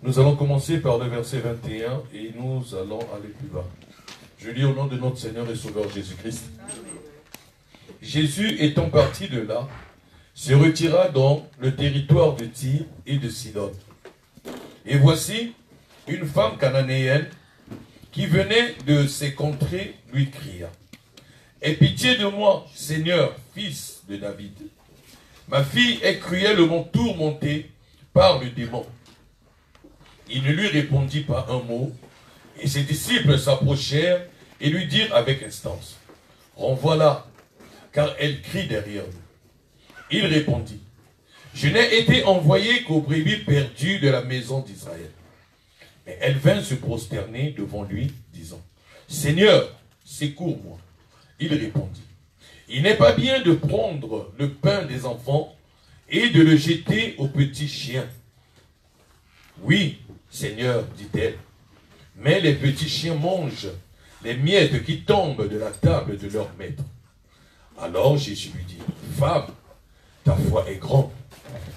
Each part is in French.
Nous allons commencer par le verset 21 et nous allons aller plus bas. Je lis au nom de notre Seigneur et Sauveur Jésus-Christ. Jésus étant parti de là, se retira dans le territoire de Tyr et de Sidon. Et voici, une femme cananéenne qui venait de ces contrées lui cria: aie pitié de moi, Seigneur, fils de David. Ma fille est cruellement tourmentée par le démon. Il ne lui répondit pas un mot, et ses disciples s'approchèrent et lui dirent avec instance: renvoie-la, car elle crie derrière nous. Il répondit: je n'ai été envoyé qu'aux brebis perdues de la maison d'Israël. Mais elle vint se prosterner devant lui, disant: Seigneur, secours-moi. Il répondit: il n'est pas bien de prendre le pain des enfants et de le jeter aux petits chiens. Oui, Seigneur, dit-elle, mais les petits chiens mangent les miettes qui tombent de la table de leur maître. Alors Jésus lui dit: femme, ta foi est grande,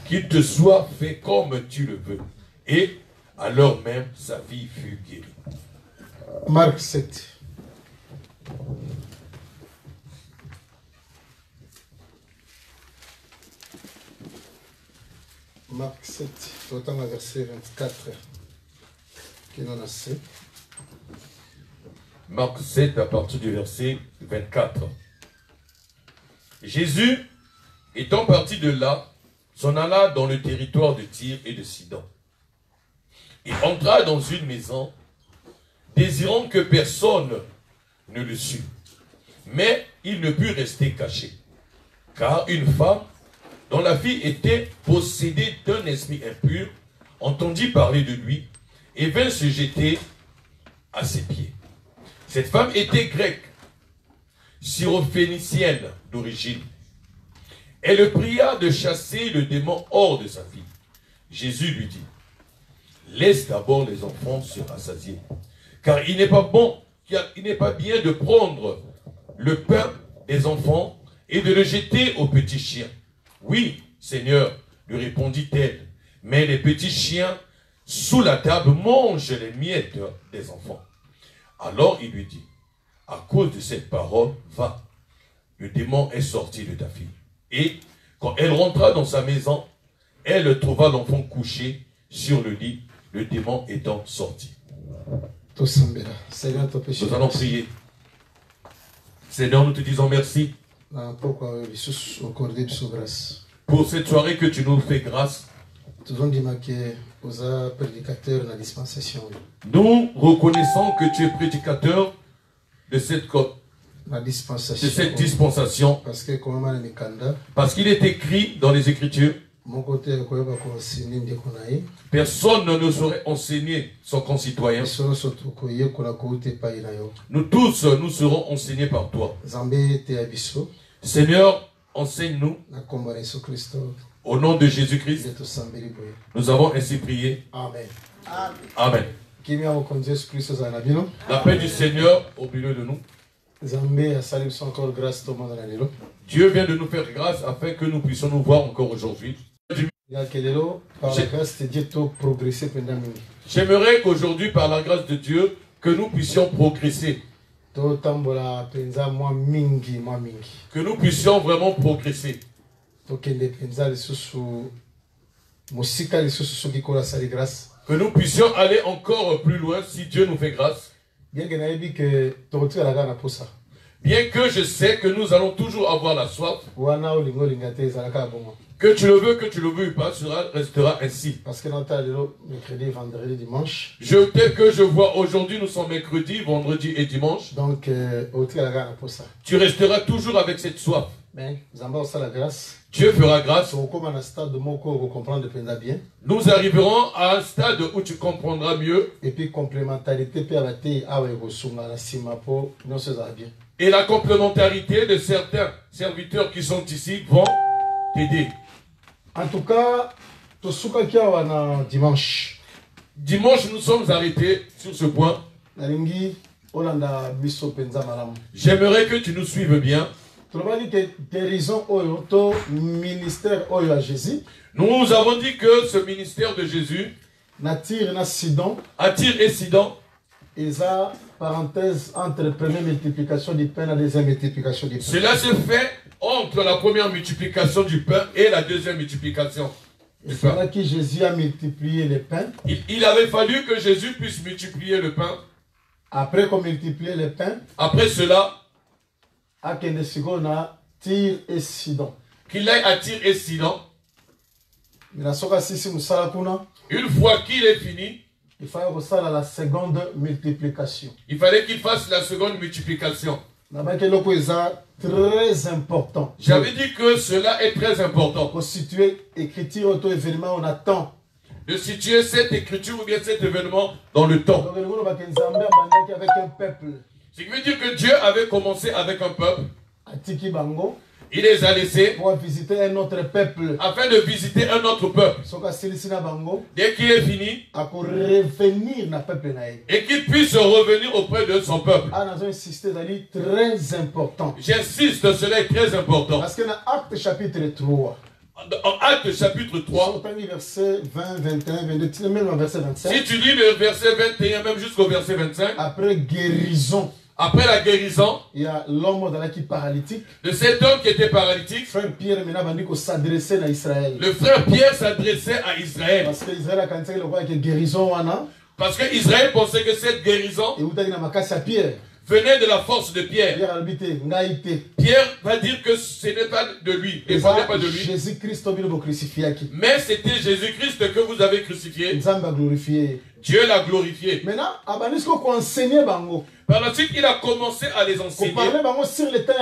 qu'il te soit fait comme tu le veux. Et alors même sa fille fut guérie. Marc 7. Marc 7, autant le verset 24. Marc 7 à partir du verset 24. Jésus, étant parti de là, s'en alla dans le territoire de Tyr et de Sidon. Il entra dans une maison, désirant que personne ne le sût. Mais il ne put rester caché, car une femme, dont la fille était possédée d'un esprit impur, entendit parler de lui et vint se jeter à ses pieds. Cette femme était grecque, syrophénicienne d'origine. Elle le pria de chasser le démon hors de sa fille. Jésus lui dit: laisse d'abord les enfants se rassasier, car il n'est pas bon, il n'est pas bien de prendre le pain des enfants et de le jeter aux petits chiens. Oui, Seigneur, lui répondit-elle, mais les petits chiens sous la table mangent les miettes des enfants. Alors il lui dit: à cause de cette parole, va, le démon est sorti de ta fille. Et quand elle rentra dans sa maison, elle trouva l'enfant couché sur le lit, le démon étant sorti. Nous allons prier. Seigneur, nous te disons merci pour cette soirée que tu nous fais grâce. Nous reconnaissons que tu es prédicateur de cette dispensation. Parce qu'il est écrit dans les Écritures: personne ne saurait enseigner son concitoyen. Nous tous, nous serons enseignés par toi. Seigneur, enseigne-nous. Au nom de Jésus-Christ, nous avons ainsi prié. Amen. Amen. La paix du Seigneur au milieu de nous. Dieu vient de nous faire grâce afin que nous puissions nous voir encore aujourd'hui. J'aimerais qu'aujourd'hui, par la grâce de Dieu, que nous puissions progresser. Que nous puissions vraiment progresser. Que nous puissions aller encore plus loin si Dieu nous fait grâce. Bien que je sais que nous allons toujours avoir la soif. Que tu le veux pas, cela restera ainsi. Parce que mercredi, vendredi, dimanche. Tel que je vois aujourd'hui, nous sommes mercredi, vendredi et dimanche. Donc, tu resteras toujours avec cette soif. Dieu fera grâce. Nous arriverons à un stade où tu comprendras mieux. Et puis complémentarité. Et la complémentarité de certains serviteurs qui sont ici vont t'aider. En tout cas, dimanche. Dimanche, nous sommes arrêtés sur ce point. J'aimerais que tu nous suives bien. Nous avons dit que ce ministère de Jésus na Tyr na Sidon, à Tyr et Sidon, ils ont parenthèse entre la première multiplication du pain et la deuxième multiplication du pain. cela se fait entre la première multiplication du pain et la deuxième multiplication du C'est là pain. que Jésus a multiplié le pain. Il avait fallu que Jésus puisse multiplier le pain. Après qu'on multiplié le pain, Après cela, à Kendesigo na Tyr et Sidon. qu'il aille à Tyr et Sidon. Mais soka sisi musala kuna, Une fois qu'il est fini, il fallait que ça la seconde multiplication. il fallait qu'il fasse la seconde multiplication. Là-bas que loko est très important. J'avais dit que cela est très important. Pour situer écriture auto événement, on attend. De situer cette écriture ou bien cet événement dans le temps. Donc le gouvernement va Nzambe abandaki avec un peuple. Ce qui veut dire que Dieu avait commencé avec un peuple. Atiki bango Il les a laissés pour visiter un autre peuple. afin de visiter un autre peuple. Soka silisi na bango Dès qu'il est fini, ako revenir na peuple na ye. et qu'il puisse revenir auprès de son peuple. Ah, nous avons insisté dans les très important. J'insiste, cela est très important. Parce que dans Acte chapitre 3, En Actes chapitre 3, verset 20, 21, 22, même au verset 25, si tu lis le verset 21 même jusqu'au verset 25, après guérison, après la guérison il y a l'homme dans la qui paralytique. de cet homme qui était paralytique, Frère Pierre maintenant dit qu'on s'adressait à Israël. le frère Pierre s'adressait à Israël. Parce que Israël a quand il a que guérison wana Parce que Israël pensait que cette guérison et où t'as na makasi à Pierre. venait de la force de Pierre. Pierre a habité ngaïté. Pierre va dire que ce n'est pas de lui, et ce n'est pas de lui. Jésus-Christ au milieu crucifié qui. Mais c'était Jésus-Christ que vous avez crucifié. Nzamba glorifié. Dieu l'a glorifié. Maintenant, abanisco ko enseigner bango. Par la suite, il a commencé à les Qu'on enseigner. parlait bango sur le temps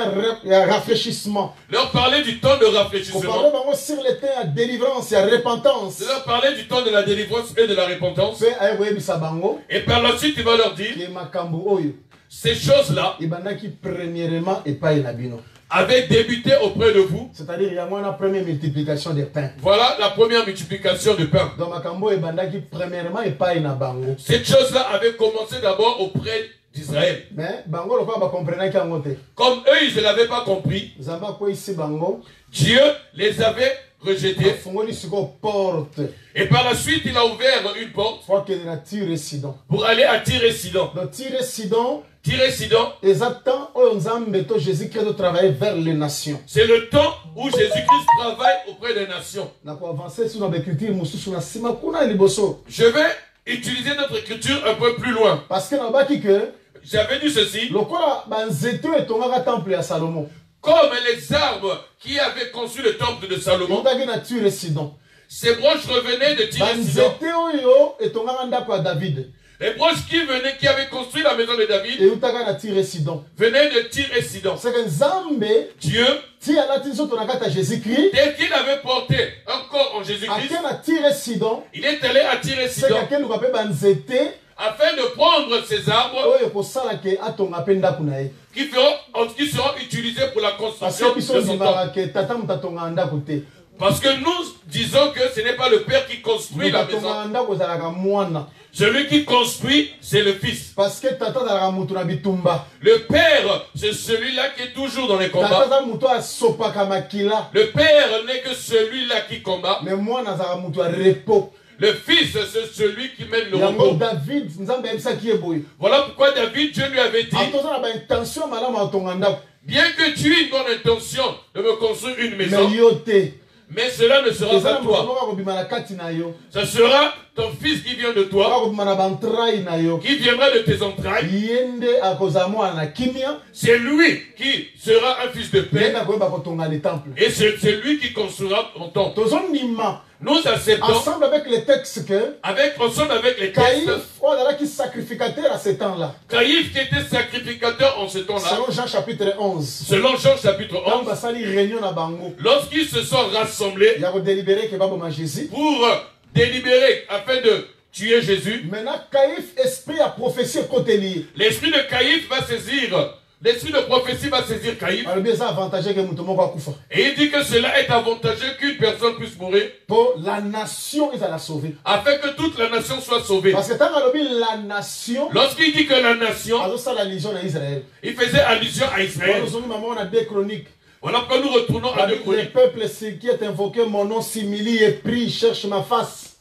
à rafraîchissement. Leur parler du temps de Qu'on rafraîchissement. parlait bango sur le temps à délivrance et à repentance. De leur parler du temps de la délivrance et de la repentance. Fait aye koyebisa bango Et par la suite, il va leur dire, ke makambo oyo ces choses-là ebandaki premièrement epai na bino. avaient débuté auprès de vous. C'est-à-dire il y a moins la première multiplication des pains. Voilà la première multiplication de pain. Donc makambo ebandaki premièrement epai na bango. Cette chose-là avait commencé d'abord auprès d'Israël. Mais bango lokwa ba comprenaki yango te. Comme eux, ils ne l'avaient pas compris, Nzamba ko ici bango Dieu les avait rejetés. afungoli siko porte Et par la suite, il a ouvert une porte pour que na Tyr et Sidon. pour aller à Tyr et Sidon. Donc Tyr et Sidon Tyr et Sidon, exactement oyo Nzambe to Jésus-Christ de travailler vers les nations. c'est le temps où Jésus-Christ travaille auprès des nations. Na ko avancer sur na écriture mususu na sima kuna liboso. Je vais utiliser notre écriture un peu plus loin. Parce que na baki que J'avais dit ceci. lokola banzeto etongaka temple ya Salomon. Comme les arbres qui avaient conçu le temple de Salomon, Ondaki na Tyr et Sidon. ces branches revenaient de Tyr et Sidon. Banzete oyo etongaka ndako ya David. Les branches qui avaient construit la maison de David, Eutaka na Tyr et Sidon. venaient de Tyr et Sidon. C'est que Nzambe Dieu, ti alati nzoto na kati ya Jésus-Christ dès qu'il avait porté un corps en Jésus-Christ, ake na Tyr et Sidon. il est allé à Tyr et C'est que Sidon akeluka mpe banzete afin de prendre ces arbres oyo ekosala ke atonga mpe ndako na ye. qui seront utilisés pour la Parce construction que biso de son ondimaka temple. ke tata moto atongaka ndako te. Parce que nous disons que ce n'est pas le Père qui construit Moto la maison. atongaka ndako ezalaka mwana. Celui qui construit, c'est le Fils. Parce que tata azalaka moto na bitumba. Le Père, c'est celui-là qui est toujours dans les Tata combats. aza moto asopaka makila. Le Père n'est que celui-là qui combat. Mais mwana azalaka moto ya repos. Le Fils, c'est celui qui mène le Yango repos. David nzambe ayebisaki ye boye. Voilà pourquoi David, Dieu lui avait dit, Atoza na baintention malamu atonga ndako. bien que tu aies une bonne intention de me construire une Mais maison, yo te. mais cela ne sera Eza pas na moto toi. moko akobima na kati na yo. Ce sera ton Fils qui vient de toi, Akobima na bantrai na yo. qui viendra de tes entrailles. Ye nde akozala mwana na kimia. C'est lui qui sera un fils de Ye paix. nde akoyeba kotonga le temple. Et c'est lui qui construira ton temple. Tozondima Nous acceptons, ensemble avec les textes que ensemble avec les Caïphe textes, oyo azalaki sacrificateur à ce temps-là. Caïphe qui était sacrificateur en ce temps-là, Selon Jean chapitre 11. selon Jean chapitre Quand 11, basali réunion na bango. lorsqu'ils se sont rassemblés Il y a délibéré que baboma Jésus. pour délibérer afin de tuer Jésus, Maintenant Caïphe esprit à prophétie côté lié. l'esprit de Caïphe va saisir, l'esprit de prophétie va saisir Caïphe, Alors bien ça avantageux que muto moko akufa. et il dit que cela est avantageux qu'une personne puisse mourir, Pour la nation ils la sauver. afin que toute la nation soit sauvée. Parce que tant que la nation Lorsqu'il dit que la nation, alors ça la légion en Israël. il faisait allusion à Israël. Nous sommes maman on a deux chroniques. Voilà pourquoi nous retournons à 2 Les Chroniques. peuples qui est invoqué mon nom s'humilie et prie, cherche ma face.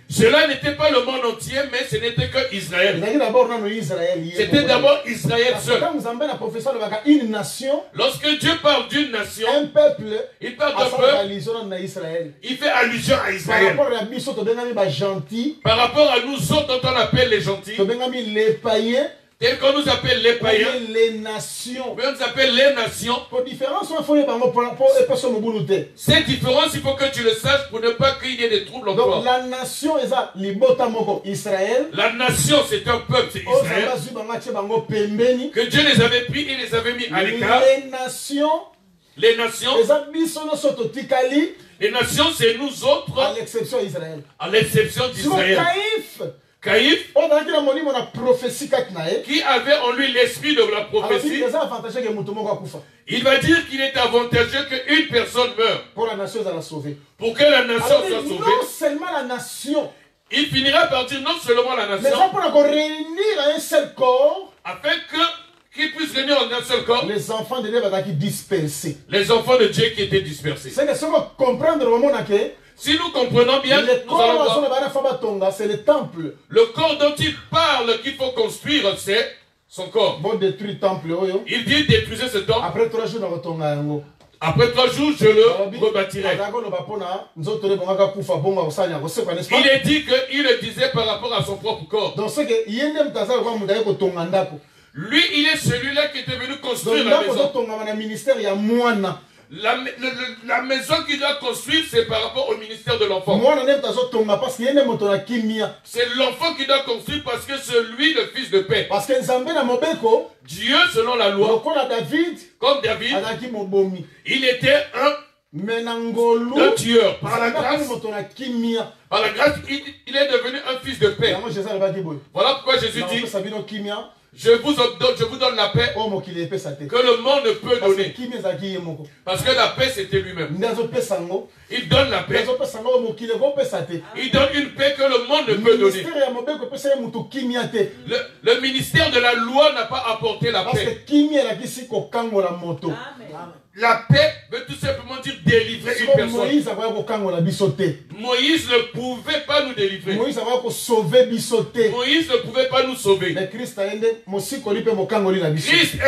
Cela n'était pas le monde entier, mais ce n'était que Israël. C'était d'abord Israël seul. Une nation, lorsque Dieu parle d'une nation, un peuple, il parle d'un peuple, il fait allusion à Israël. Par rapport à nous autres dont on appelle les gentils, les païens, tels qu'on nous appelle les païens, les nations. on nous appelle les nations. Pour différence, Cette différence, il faut que tu le saches pour ne pas qu'il y ait des troubles en toi. donc la nation est Israël. La nation, c'est un peuple, c'est Israël. Que Dieu les avait pris et les avait mis à l'écart. Les Les nations, nations, c'est nous autres, à l'exception d'Israël. à l'exception d'Israël. Caïphe, qui avait en lui l'esprit de la prophétie, il va dire qu'il est avantageux qu'une personne meure pour la nation la sauver. pour que la nation soit sauvée. Non seulement la nation, Il finira par dire non seulement la mais nation, pour réunir un seul corps, afin qu'ils puissent venir en un seul corps, les enfants de Dieu vont être dispersés. les enfants de Dieu qui étaient dispersés. C'est que si on comprendre le moment que Si nous comprenons bien, le nous allons voir. corps, c'est le temple. Le corps dont il parle qu'il faut construire, c'est son corps. Bon détruire le temple. Il dit détruisez ce temple. Après 3 jours, on va Après 3 jours, je le rebâtirai. Il est dit qu'il le disait par rapport à son propre corps. Donc c'est que Lui, il est celui-là qui était venu construire la maison. La maison qu'il doit construire, c'est par rapport au ministère de l'enfant. C'est l'enfant qui doit construire parce que c'est lui le fils de paix. Parce que Dieu, selon la loi, comme David, il était un tueur. Par la grâce, il est devenu un fils de paix. Voilà pourquoi Jésus dit, je vous donne la paix que le monde ne peut donner. Parce que la paix, c'était lui-même. Il donne la paix. Il donne une paix que le monde ne peut donner. Le ministère de la loi n'a pas apporté la paix. La paix veut tout simplement dire délivrer une personne. Moïse ne pouvait pas nous délivrer. Moïse ne pouvait pas nous sauver. Christ est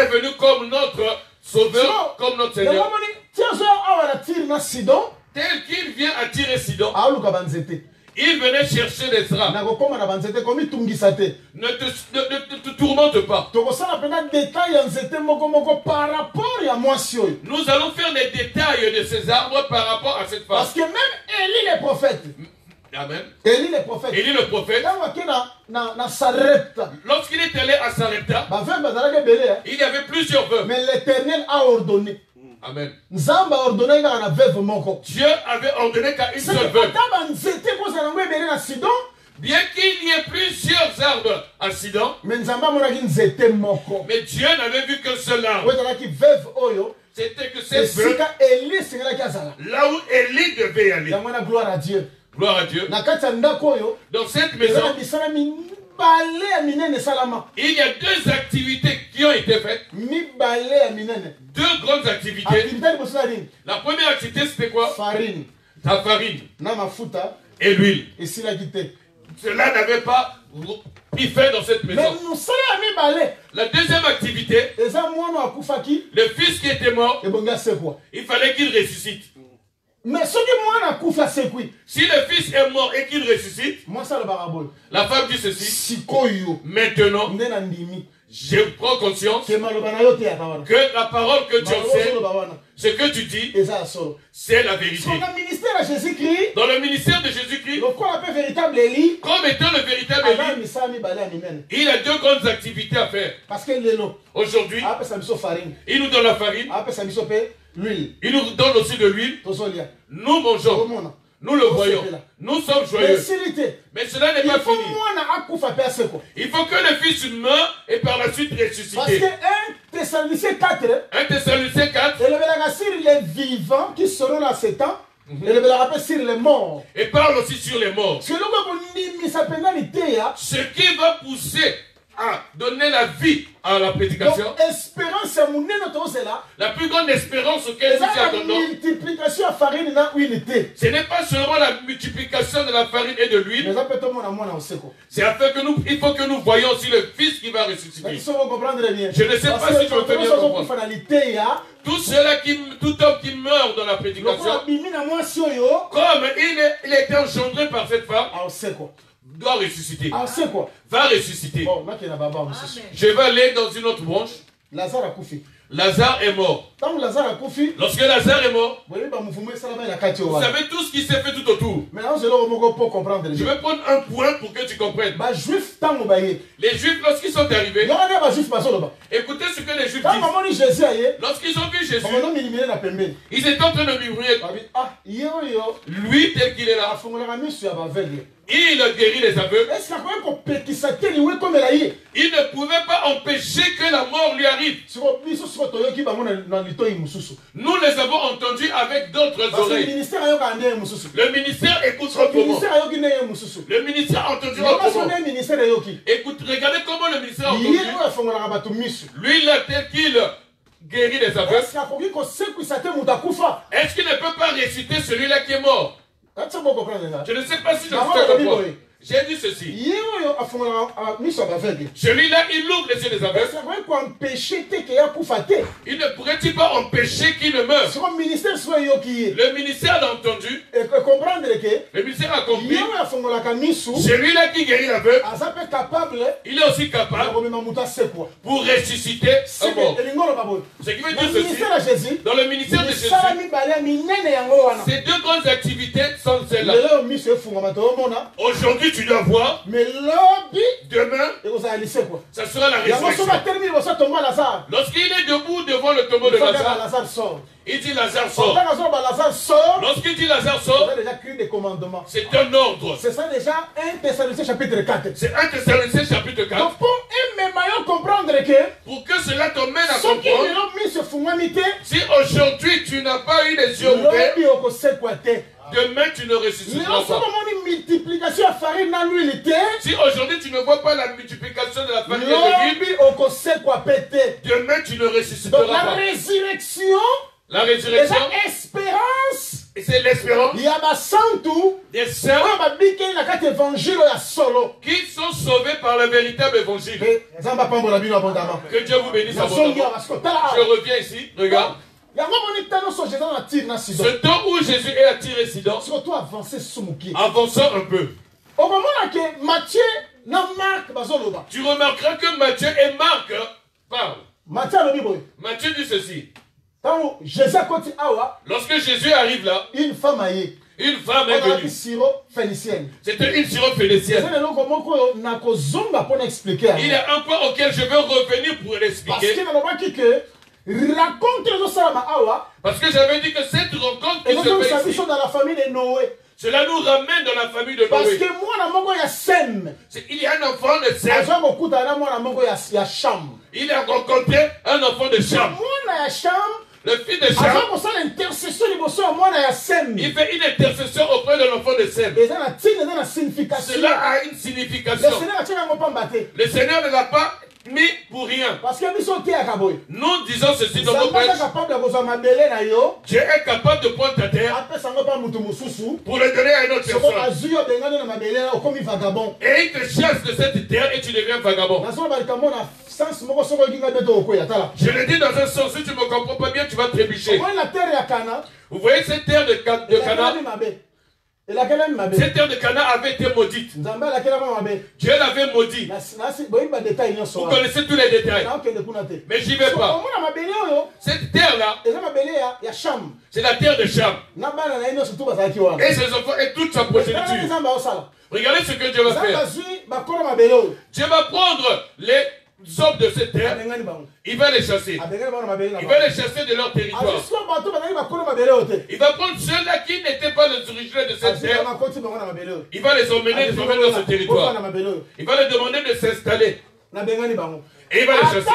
venu comme notre sauveur, comme notre Seigneur. Tel qu'il vient à Tyr et Sidon, il venait chercher des arbres. Ne te tourmente pas. Nous allons faire les détails de ces arbres par rapport à cette femme. Parce que même Élie le prophète. Amen. Élie le prophète. Élie le prophète. Lorsqu'il est allé à Sarepta, il y avait plusieurs veuves. Mais l'Éternel a ordonné. Amen. Dieu avait ordonné qu'à une seule veuve. Bien qu'il y ait plusieurs arbres à Sidon, mais Dieu n'avait vu qu'un seul arbre. C'était que cette veuve, là où Élie devait aller. Gloire à Dieu. Gloire à Dieu. Dans cette maison, il y a deux activités qui ont été faites. Deux grandes activités. La première activité, c'était quoi? Farine. La farine. Et l'huile. Cela n'avait pas fait dans cette maison. La deuxième activité, le fils qui était mort, il fallait qu'il ressuscite. Mais si le fils est mort et qu'il ressuscite, la femme dit ceci: maintenant, je prends conscience que la parole que tu enseignes, ce que tu dis, c'est la vérité. Dans le ministère de Jésus-Christ, comme étant le véritable Élie, il a deux grandes activités à faire. Aujourd'hui, il nous donne la farine, il nous donne aussi de l'huile. Nous mangeons. Nous le voyons. Nous sommes joyeux. Mais cela n'est pas fini. Il faut que le fils meure et par la suite ressuscite. Parce que 1 Thessaloniciens 4, les vivants qui seront là 7 ans, et le rappelle sur les morts. Et parle aussi sur les morts. Ce qui va pousser a donné la vie à la prédication. Donc, espérance à mon là. La plus grande espérance auquel nous C'est la attendons, multiplication à farine dans l'huile. ce n'est pas seulement la multiplication de la farine et de l'huile. C'est afin que il faut que nous voyions aussi le Fils qui va ressusciter. Je ne sais pas si je me fais bien comprendre. Tout homme qui meurt dans la prédication, comme il a été engendré par cette femme, doit ressusciter. Va ressusciter. Je vais aller dans une autre branche. Lazare est mort. Lorsque Lazare est mort, vous savez tout ce qui s'est fait tout autour. Je vais prendre un point pour que tu comprennes. Les Juifs, lorsqu'ils sont arrivés, écoutez ce que les Juifs disent. Lorsqu'ils ont vu Jésus, ils étaient en train de murmurer. Lui, tel qu'il est là, il guérit les aveugles. Il ne pouvait pas empêcher que la mort lui arrive. Nous les avons entendus avec d'autres oreilles. Le ministère écoute autrement. Le ministère a entendu autrement. Écoute, regardez comment le ministère a entendu. Lui, là, tel qu'il guérit les aveugles. Est-ce qu'il ne peut pas réciter celui-là qui est mort? Je ne sais pas si je me fais comprendre. J'ai dit ceci. Celui-là, il ouvre les yeux des aveugles. Il ne pourrait-il pas empêcher qu'il ne meure? Le ministère a entendu. Le ministère a compris. Celui-là qui guérit l'aveugle, il est aussi capable pour ressusciter un mort. Ce qui veut dire ceci. Dans le ministère de Jésus, ces deux grandes activités sont celles-là. Aujourd'hui, tu dois voir. Mais demain, ça sera la résurrection. Lorsqu'il est debout devant le tombeau de Lazare, il dit Lazare sort. Lorsqu'il dit Lazare sort, c'est un ordre. C'est ça déjà 1 Thessaloniciens chapitre 4. C'est 1 Thessaloniciens chapitre 4. Donc pour que cela t'emmène à comprendre, si aujourd'hui tu n'as pas eu les yeux ouverts, demain tu ne ressusciteras pas. Si aujourd'hui tu ne vois pas la multiplication de la farine et de l'huile, demain tu ne ressusciteras pas. La résurrection, espérance. Et c'est l'espérance des saints qui sont sauvés par le véritable évangile. Que Dieu vous bénisse abondamment. Je reviens ici, regarde. Ce temps où Jésus est à Tyr-et-Sidon, avançons un peu. Tu remarqueras que Matthieu et Marc parlent. Matthieu dit ceci. Lorsque Jésus arrive là, une femme est venue. C'était une syrope phénicienne. Il y a un point auquel je veux revenir pour l'expliquer. Parce que j'avais dit que cette rencontre qui se fait ici, dans la famille de Noé. Cela nous ramène dans la famille de Noé. Parce que il y a un enfant de Sem. Il a rencontré un enfant de Cham. Le fils de Cham, il fait une intercession auprès de l'enfant de Sem. Cela a une signification. Le Seigneur ne l'a pas mis pour rien. Nous disons ceci dans nos prêches. Dieu est capable de prendre ta terre pour le donner à une autre personne. Et il te chasse de cette terre et tu deviens vagabond. Je le dis dans un sens, si tu ne me comprends pas bien, tu vas trébucher. Vous voyez cette terre de Canaan? Cette terre de Canaan avait été maudite. Dieu l'avait maudit. Vous connaissez tous les détails. Mais j'y vais pas. Cette terre-là, c'est la terre de Cham. Et ses enfants et toute sa progéniture. Regardez ce que Dieu va faire. Dieu va prendre les hommes de cette terre, il va les chasser. Il va les chasser de leur territoire. Il va prendre ceux-là qui n'étaient pas les originaires de cette terre. Il va les emmener dans ce territoire. Il va leur demander de s'installer. Et il va les chasser.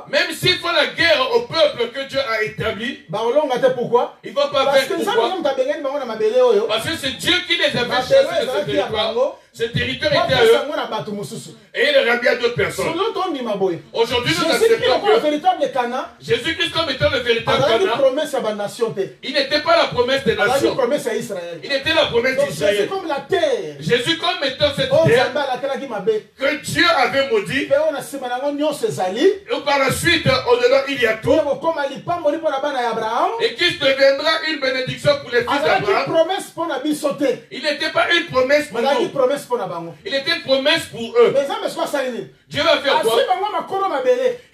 Même s'il faut la guerre au peuple que Dieu a établi, il ne va pas faire pourquoi. Parce que c'est Dieu qui les avait chassés de ce territoire. Ce territoire était à eux. Et il est ramené à d'autres personnes. Aujourd'hui, nous acceptons que Jésus-Christ comme étant le véritable Cana, il n'était pas la promesse des nations. Il était la promesse d'Israël. Jésus comme étant cette terre que Dieu avait maudit. Et par la suite, au-delà, il y a tout. Et qui deviendra une bénédiction pour les fils d'Abraham. Il n'était pas une promesse pour nous. Il était une promesse pour eux. Dieu va faire quoi?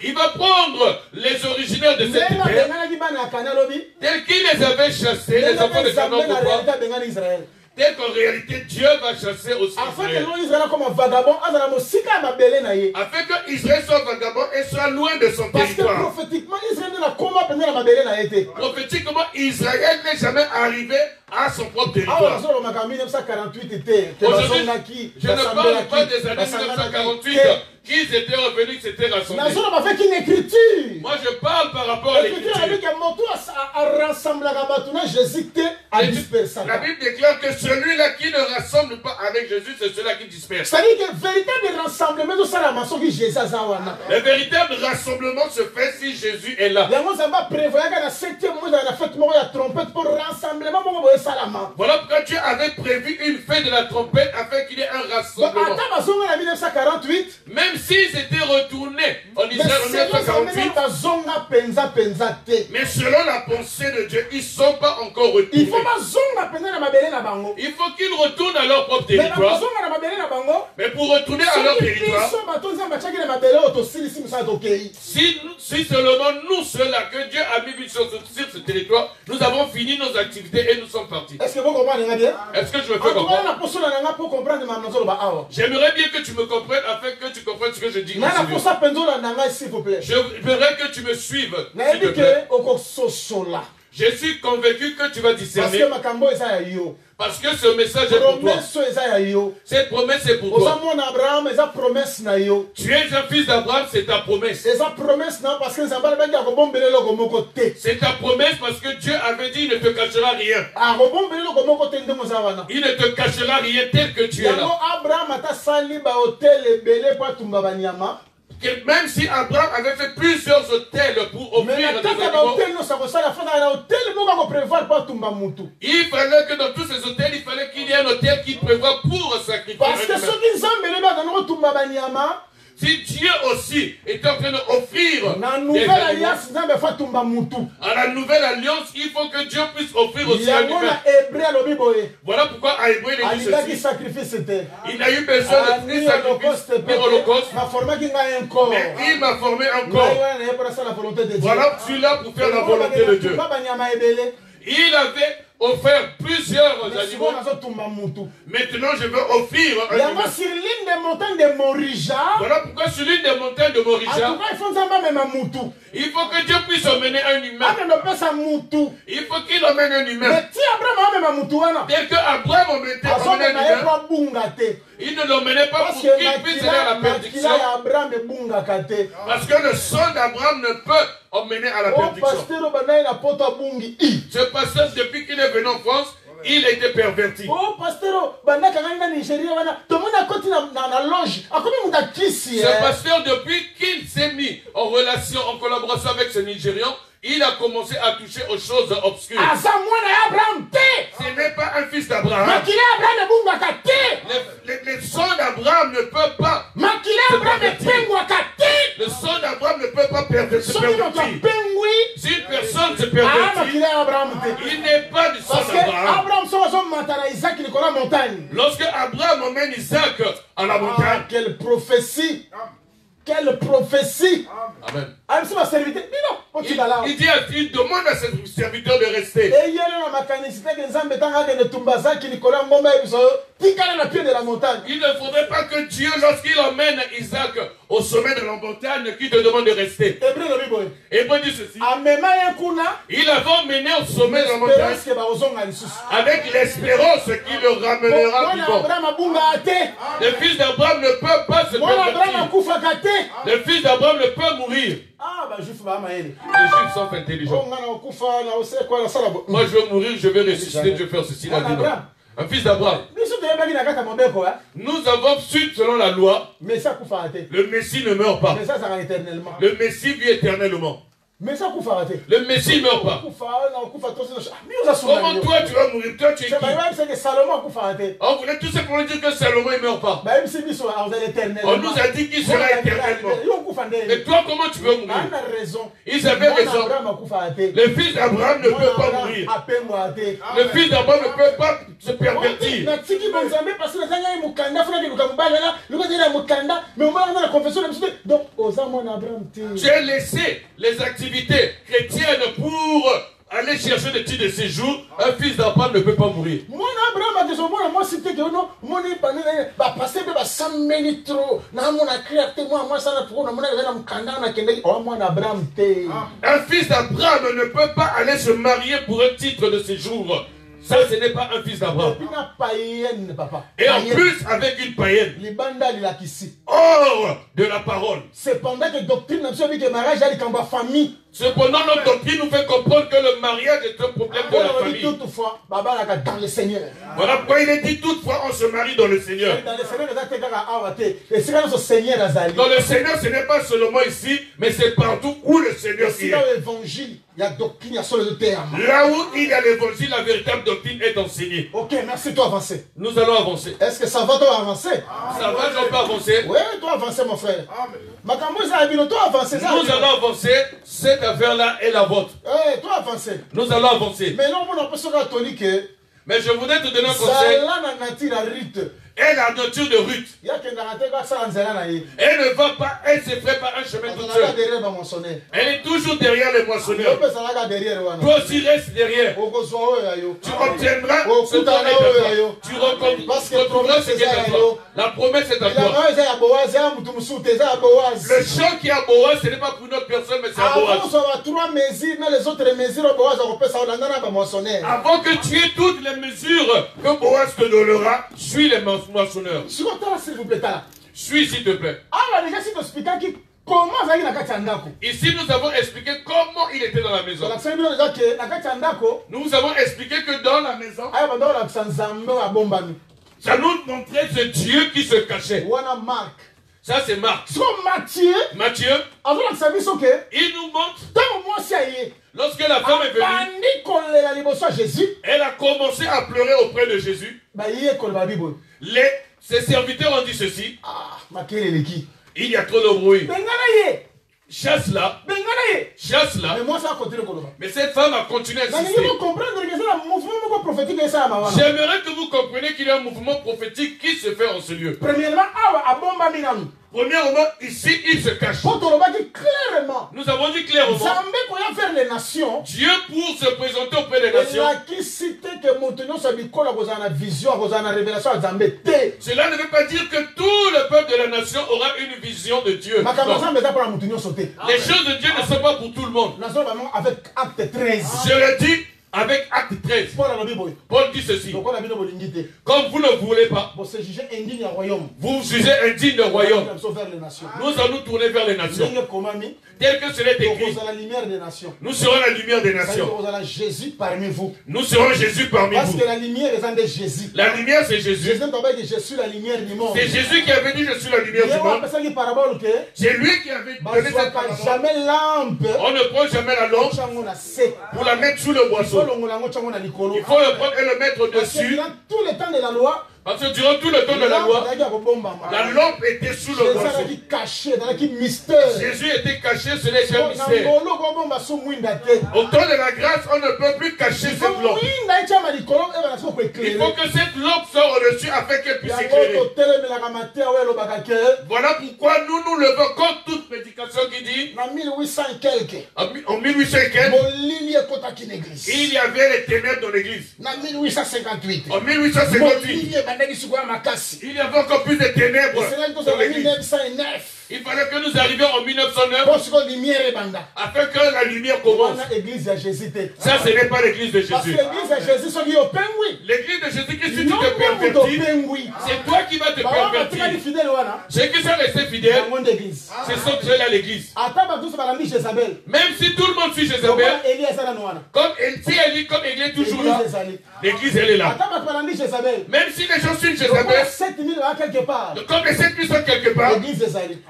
Il va prendre les originaires de cette terre, tels qu'il les avait chassés, les enfants de Canaan, tel qu'en réalité Dieu va chasser aussi Israël. Afin que Israël soit vagabond et soit loin de son territoire. Prophétiquement, Israël n'est jamais arrivé à son propre territoire. Aujourd'hui, je ne parle pas des années 1948 qu'ils étaient revenus, qu'ils s'étaient rassemblés. Moi, je parle par rapport à l'écriture. La Bible déclare que celui-là qui ne rassemble pas avec Jésus, c'est celui-là qui disperse. C'est-à-dire que le véritable rassemblement, le véritable rassemblement se fait si Jésus est là. Voilà pourquoi Dieu avait prévu une fête de la trompette afin qu'il y ait un rassemblement. Même s'ils étaient retournés en Israël en 1948, mais selon la pensée de Dieu, ils ne sont pas encore retournés. Il faut qu'ils retournent à leur propre territoire. Mais pour retourner à leur territoire, si seulement nous, ceux-là, que Dieu a mis sur ce territoire, nous avons fini nos activités et nous sommes partis. Est-ce que vous comprenez bien? Est-ce que je me fais comprendre? J'aimerais bien que tu me comprennes afin que tu comprennes ce que je dis. Je voudrais que tu me suives, s'il te plaît. Je suis convaincu que tu vas discerner. Parce que ce message est pour toi. Cette promesse est pour toi. Tu es un fils d'Abraham, c'est ta promesse. C'est ta promesse parce que Dieu avait dit il ne te cachera rien. Il ne te cachera rien tel que tu es là. Que même si Abraham avait fait plusieurs hôtels pour offrir des animaux, il fallait que dans tous ces hôtels, il fallait qu'il y ait un hôtel qui prévoit pour sacrifier. Parce que si Dieu aussi est en train d'offrir à la nouvelle alliance, il faut que Dieu puisse offrir aussi à lui-même. Voilà pourquoi à Hébreu il dit ceci. Il n'a eu besoin de ni sacrifice ni holocauste, mais il m'a formé un corps. Voilà, je suis là pour faire la volonté de Dieu. Il avait offert plusieurs animaux. Maintenant, je veux offrir un animal. Voilà pourquoi sur l'une des montagnes de Morija, il faut que Dieu puisse emmener un humain. Il faut qu'il emmène un humain. Tel que Abraham emmenait un humain, il ne l'emmenait pas pour qu'il puisse aller à la perdition. Parce que le sang d'Abraham ne peut emmener à la perdition. Ce pasteur, depuis qu'il est venu en France, il a été perverti. Ce pasteur, depuis qu'il s'est mis en relation, en collaboration avec ce Nigérian, il a commencé à toucher aux choses obscures. Ce n'est pas un fils d'Abraham. Le sang d'Abraham ne peut pas. Le sang d'Abraham ne peut pas se pervertir. Si une personne se pervertit, il n'est pas du sang d'Abraham. Lorsque Abraham emmène Isaac à la montagne, quelle prophétie! Quelle prophétie! Amen. Il demande à ses serviteurs de rester. Il ne faudrait pas que Dieu, lorsqu'il emmène Isaac au sommet de la montagne, qu'il te demande de rester. Hébreu dit ceci. Il avait emmené au sommet de la montagne avec l'espérance qu'il le ramènera vivant. Le fils d'Abraham ne peut pas se pervertir. Le fils d'Abraham ne peut mourir. Les Juifs sont intelligents. Moi je veux mourir, je vais ressusciter, je vais faire ceci là-dedans. Un fils d'Abraham. Nous avons su selon la loi, Mais ça coup raté. le Messie ne meurt pas. Mais ça sera éternellement. Le Messie vit éternellement. Mais ça coup raté. Le Messie ne meurt pas. Comment toi tu vas mourir? Toi tu es qui? C'est que Salomon coup raté. On voulait tout simplement dire que Salomon ne meurt pas. On nous a dit qu'il sera éternellement. Mais toi comment tu veux mourir? Ils avaient raison. Le fils d'Abraham ne peut pas mourir. Le fils d'Abraham ne peut pas se pervertir. Tu as laissé les activités chrétiennes pour aller chercher le titre de séjour. Un fils d'Abraham ne peut pas mourir. Un fils d'Abraham ne peut pas aller se marier pour un titre de séjour. Ça, ce n'est pas un fils d'Abraham. Et en plus, avec une païenne. Hors de la parole. Cependant que doctrine, que mariage a une famille. Cependant, notre doctrine nous fait comprendre que le mariage est un problème de la famille. Toutefois, dans le Seigneur. Voilà pourquoi il est dit toutefois on se marie dans le Seigneur. Dans le Seigneur, dans le Seigneur, ce n'est pas seulement ici, mais c'est partout où le Seigneur est. Dans l'évangile, il y a doctrine, il y a sur le terme. Là où il y a l'évangile, la véritable doctrine est enseignée. Ok, merci, toi avancer. Nous allons avancer. Est-ce que ça va, toi avancer? Ça va, on peut avancer? Oui, toi avancer, mon frère. Toi avancer. Nous allons avancer. Cette affaire-là est la vôtre. Toi avancer. Nous allons avancer. Mais non, on peut se catholique. Mais je voudrais te donner un conseil. Et la nature de Ruth. Elle ne va pas, elle se ferait pas un chemin toute seule. Elle est toujours derrière les moissonneurs. Toi aussi reste derrière. Tu obtiendras ce qu'on est. Tu retrouveras ce qui est à toi. La promesse est à toi. Le champ qui est à Boaz, ce n'est pas pour une autre personne, mais c'est à Boaz. Avant que tu aies toutes les mesures que Boaz te donnera, suis les moissonneurs. S'il vous plaît, suis s'il te plaît. Ici, nous avons expliqué comment il était dans la maison. Nous avons expliqué que dans la maison, ça nous montrait ce Dieu qui se cachait. Ça, c'est Marc. Matthieu, il nous montre. Lorsque la femme est venue, elle a commencé à pleurer auprès de Jésus. Ses serviteurs ont dit ceci. Il y a trop de bruit. Chasse-la. Chasse-la. Mais cette femme a continué à insister. J'aimerais que vous compreniez qu'il y a un mouvement prophétique qui se fait en ce lieu. Premièrement, ici, il se cache. Nous avons dit clairement. Dieu, pour se présenter auprès des nations, cela ne veut pas dire que tout le peuple de la nation aura une vision de Dieu. Les choses de Dieu ne sont pas pour tout le monde. Avec acte 13. Je l'ai dit. Avec acte 13, Paul dit ceci. Comme vous ne voulez pas, vous jugez indigne du royaume. Nous allons tourner vers les nations. Tel que cela est écrit, nous serons la lumière des nations. Jésus parmi vous. Nous serons Jésus parmi vous. Parce que la lumière est de Jésus. La lumière c'est Jésus. Je suis la lumière du monde. C'est Jésus qui avait dit je suis la lumière du monde. C'est lui qui avait donné cette parabole. On ne prend jamais la lampe pour la mettre sous le boisseau. Il faut le prendre et le mettre dessus. Tout le temps de la loi. Parce que durant tout le temps de la loi, la lampe était sous le boisseau. Jésus était caché, ce n'est qu'un mystère. Au temps de la grâce, on ne peut plus cacher cette lampe. Il faut que cette lampe soit au-dessus afin qu'elle puisse éclairer. Voilà pourquoi nous nous levons contre toute prédication qui dit en 1800 et quelques, il y avait les ténèbres dans l'église. En 1858, il y avait encore plus de ténèbres dans l'église. Il fallait que nous arrivions en 1909 afin que la lumière commence. Ça, ce n'est pas l'église de Jésus. L'église de Jésus, si tu te pervertis, pervertir, c'est toi qui vas te pervertir. Ceux qui sont restés fidèles, ce sont ceux à l'église. Même si tout le monde suit Jézabel, comme Élie est toujours là, l'église elle est là. Même si les gens suivent Jézabel, comme les 7 000 sont quelque part,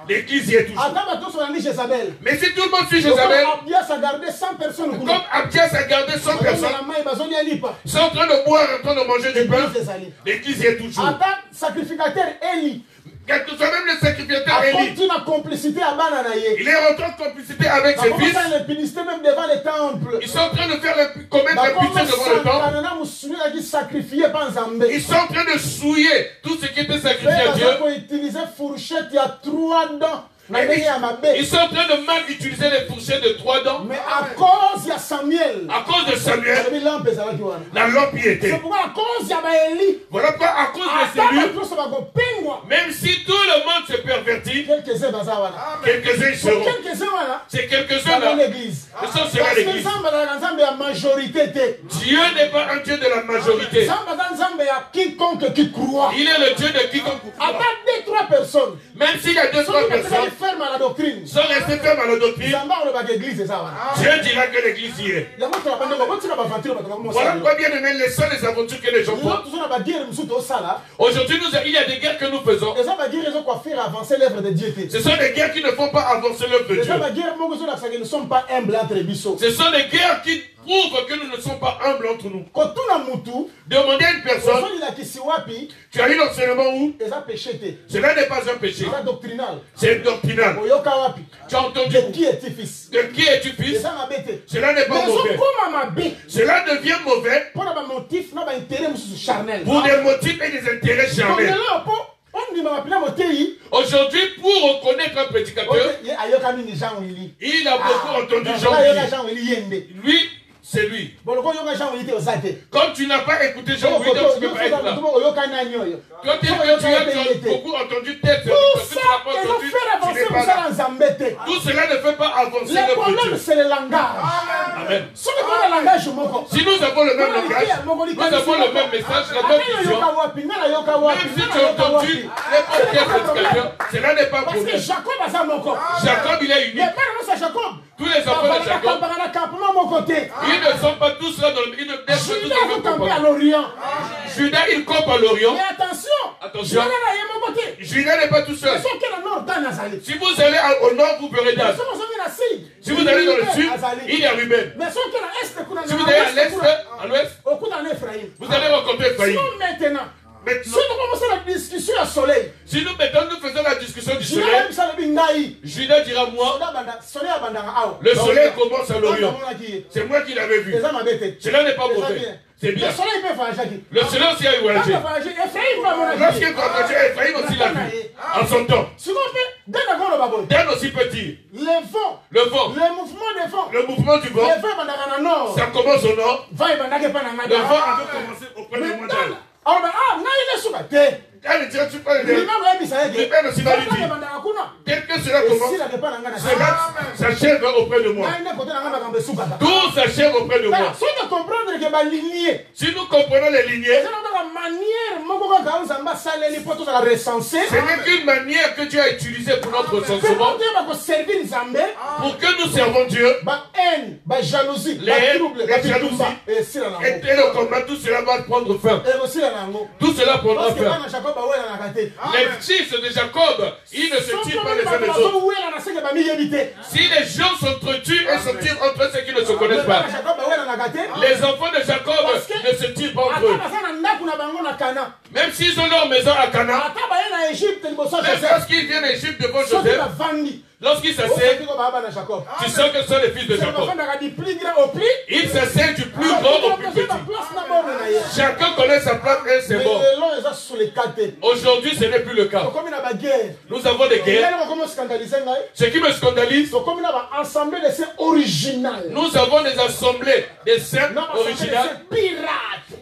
l'église y est toujours. Mais si tout le monde suit Jézabel, comme Abdias a gardé 100 personnes, ils sont en train de boire, en train de manger du pain, l'église y est toujours. Quel que soit même le sacrificateur Élie, il est rentré en complicité avec ses fils. Ils sont en train de commettre l'impureté devant le temple. Ils sont en train de souiller tout ce qui était sacrifié à Dieu. Ils sont en train de mal utiliser les fourchettes de 3 dents. Mais à cause de Samuel, la lampe y était. C'est pourquoi à cause de Voilà pourquoi à cause de ces lieux, même si tout le monde se pervertit, quelques-uns seront. C'est quelques-uns là. Ce sera l'église. Dieu n'est pas un Dieu de la majorité. Il est le Dieu de quiconque croit. Même s'il y a 2-3 personnes ferme à la doctrine. Sont restés fermes à la doctrine. Dieu dira que l'église y est. Voilà pourquoi bien aimé, les seules les aventures que les gens font. Aujourd'hui, il y a des guerres que nous faisons. Ce sont des guerres qui ne font pas avancer l'œuvre de Dieu. Ce sont des guerres qui prouvent que nous ne sommes pas humbles entre nous. Demandez à une personne, tu as eu l'enseignement où? Cela n'est pas un péché. C'est doctrinal. Tu as entendu de qui es-tu fils? Cela n'est pas mauvais. Cela devient mauvais pour des motifs et des intérêts charnels. Aujourd'hui, pour reconnaître un prédicateur, il a beaucoup entendu Jean-Willy. Lui, c'est lui. Comme tu n'as pas écouté Jean-Willy, donc tu ne peux pas être là. Quand tu as beaucoup entendu tête, tout cela ne fait pas avancer le problème, c'est le langage. Amen. Si nous avons le même langage, nous avons le même message, la même vision, même si tu as entendu n'importe quel prédicateur, cela n'est pas problème. Jacob, il est unique. Tous les enfants de Jacob, ils ne sont pas tous là dans le milieu de Judas, il campe à l'Orient. Mais attention, Judas n'est pas tout seul. Si vous allez au nord, vous verrez Dan. Si vous allez dans le sud, il y a Ruben. Si vous allez à l'est, à l'ouest, vous allez rencontrer Ephraïm. Si nous maintenant nous faisons la discussion du soleil, Judas dira moi, le soleil commence à l'Orient. C'est moi qui l'avais vu. Cela n'est pas mauvais. C'est bien. Le soleil aussi a eu voyagé. Lorsqu'il va voyager, Ephraïm aussi l'a vu. En son temps. Dan aussi peut dire. Le vent. Le mouvement du vent. Ça commence au nord. Le vent avait commencé auprès de moi. Elle ne tient pas le Père aussi va lui dire. Dès que cela commence, cela s'achève auprès de moi. Tout s'achève auprès de moi. Si nous comprenons les lignées, ce n'est qu'une manière que Dieu a utilisée pour notre recensement, pour que nous servons Dieu. Les jalousies et le combat, tout cela va prendre fin. Tout cela prendra fin. Les fils de Jacob, ils ne se tirent pas les uns les autres. Si les gens s'entretuent et se tirent entre ceux qui ne se connaissent pas, les enfants de Jacob ne se tirent pas entre eux. Même s'ils ont leur maison à Canaan, même lorsqu'ils viennent à Égypte devant Joseph, lorsqu'ils s'asseyent, tu sens que ce sont les fils de Jacob. Ils s'asseyent du plus grand au plus petit. Chacun connaît sa place et c'est bon. Aujourd'hui, ce n'est plus le cas. Nous avons des guerres. Ce qui me scandalise, nous avons des assemblées des saints originales.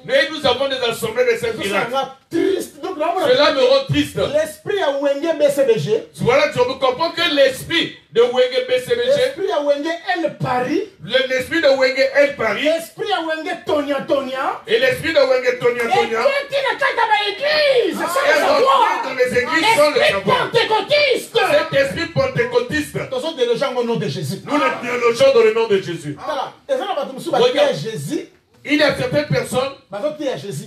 Mais nous avons des assemblées des saints pirates. Cela me rend triste. L'esprit à Wenge BCBG. Voilà, je comprends que l'esprit de Wenge BCBG, L'esprit de Wenge El Paris. L'esprit à Wenge Tonia Tonia. Et l'esprit de Wenge Tonia Et Tonia. quand il est dans l'église, c'est Et le rentré savoir. dans les églises sans le L'esprit savoir. pentecôtiste. Cet esprit pentecôtiste. Ce sont des gens au nom de Jésus. Nous les théologions dans le nom de Jésus. Voilà. Et ça, on va te soumettre à Jésus. Il y a certaines personnes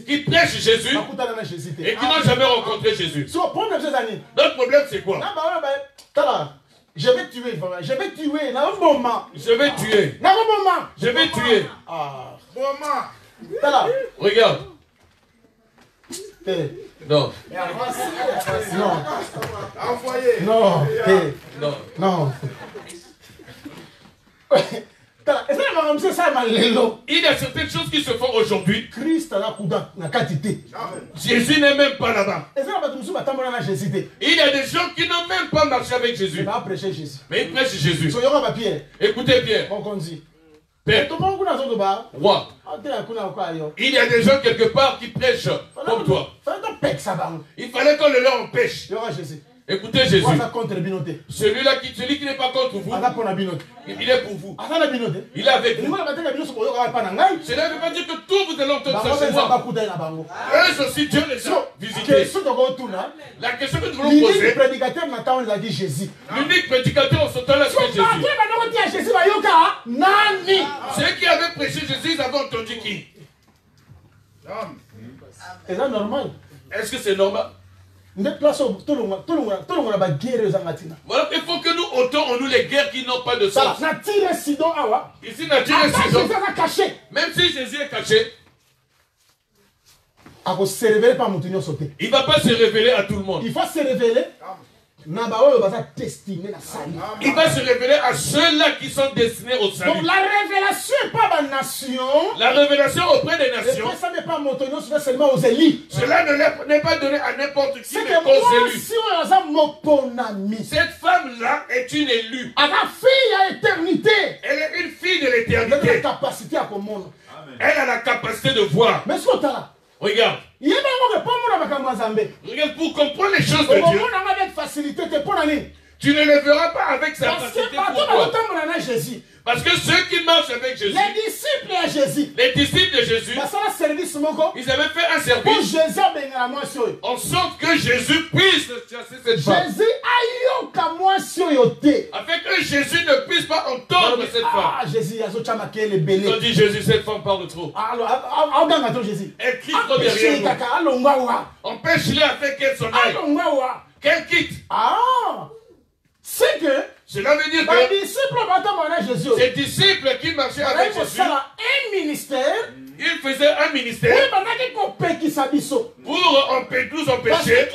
qui prêchent Jésus et qui n'ont jamais rencontré Jésus. Notre problème, c'est quoi? Je vais tuer, je vais tuer, dans un moment. Je vais tuer. Dans un moment. Je vais tuer. Ah. Regarde. Non. Non. Non. Non. Non. Il y a certaines choses qui se font aujourd'hui. Jésus n'est même pas là-bas. Il y a des gens qui n'ont même pas marché avec Jésus. Mais ils prêchent Jésus. Écoutez Pierre. Père. Roi. Il y a des gens quelque part qui prêchent comme toi. Il fallait qu'on le leur empêche. Écoutez Jésus. Celui-là qui n'est pas contre vous, il est pour vous. Il est avec vous. Cela ne veut pas dire que tout vous allez entendre ça chez moi. Eux aussi, Dieu les a visités. La question que nous voulons poser, l'unique prédicateur en ce temps-là, c'est Jésus. Ceux qui avaient prêché Jésus, ils avaient entendu qui? Est-ce que c'est normal? Voilà, il faut que nous ôtons en nous les guerres qui n'ont pas de sens. Ici, même si Jésus est caché, il ne va pas se révéler à tout le monde. Il faut se révéler. Il va se révéler à ceux-là qui sont destinés au salut. Donc la révélation n'est pas ma nation. La révélation auprès des nations. Ça n'est pas seulement aux élus. Cela n'est pas donné à n'importe qui, mais aux élus. Cette femme-là est une élue. Elle est une fille de l'éternité. Elle a la capacité de voir. Regarde. Regarde, pour comprendre les choses de Dieu, tu ne le verras pas avec sa facilité. Pourquoi? Parce que ceux qui marchent avec Jésus, les disciples de Jésus, ils avaient fait un service en sorte que Jésus puisse chasser cette femme. Afin que Jésus ne puisse pas entendre cette femme. Ils ont dit Jésus, cette femme parle trop. Elle crie trop derrière nous. Empêche-les afin qu'elle s'en aille. Qu'elle quitte. C'est que cela veut dire que ces disciples qui marchaient avec Jésus, ils faisaient un ministère pour nous empêcher.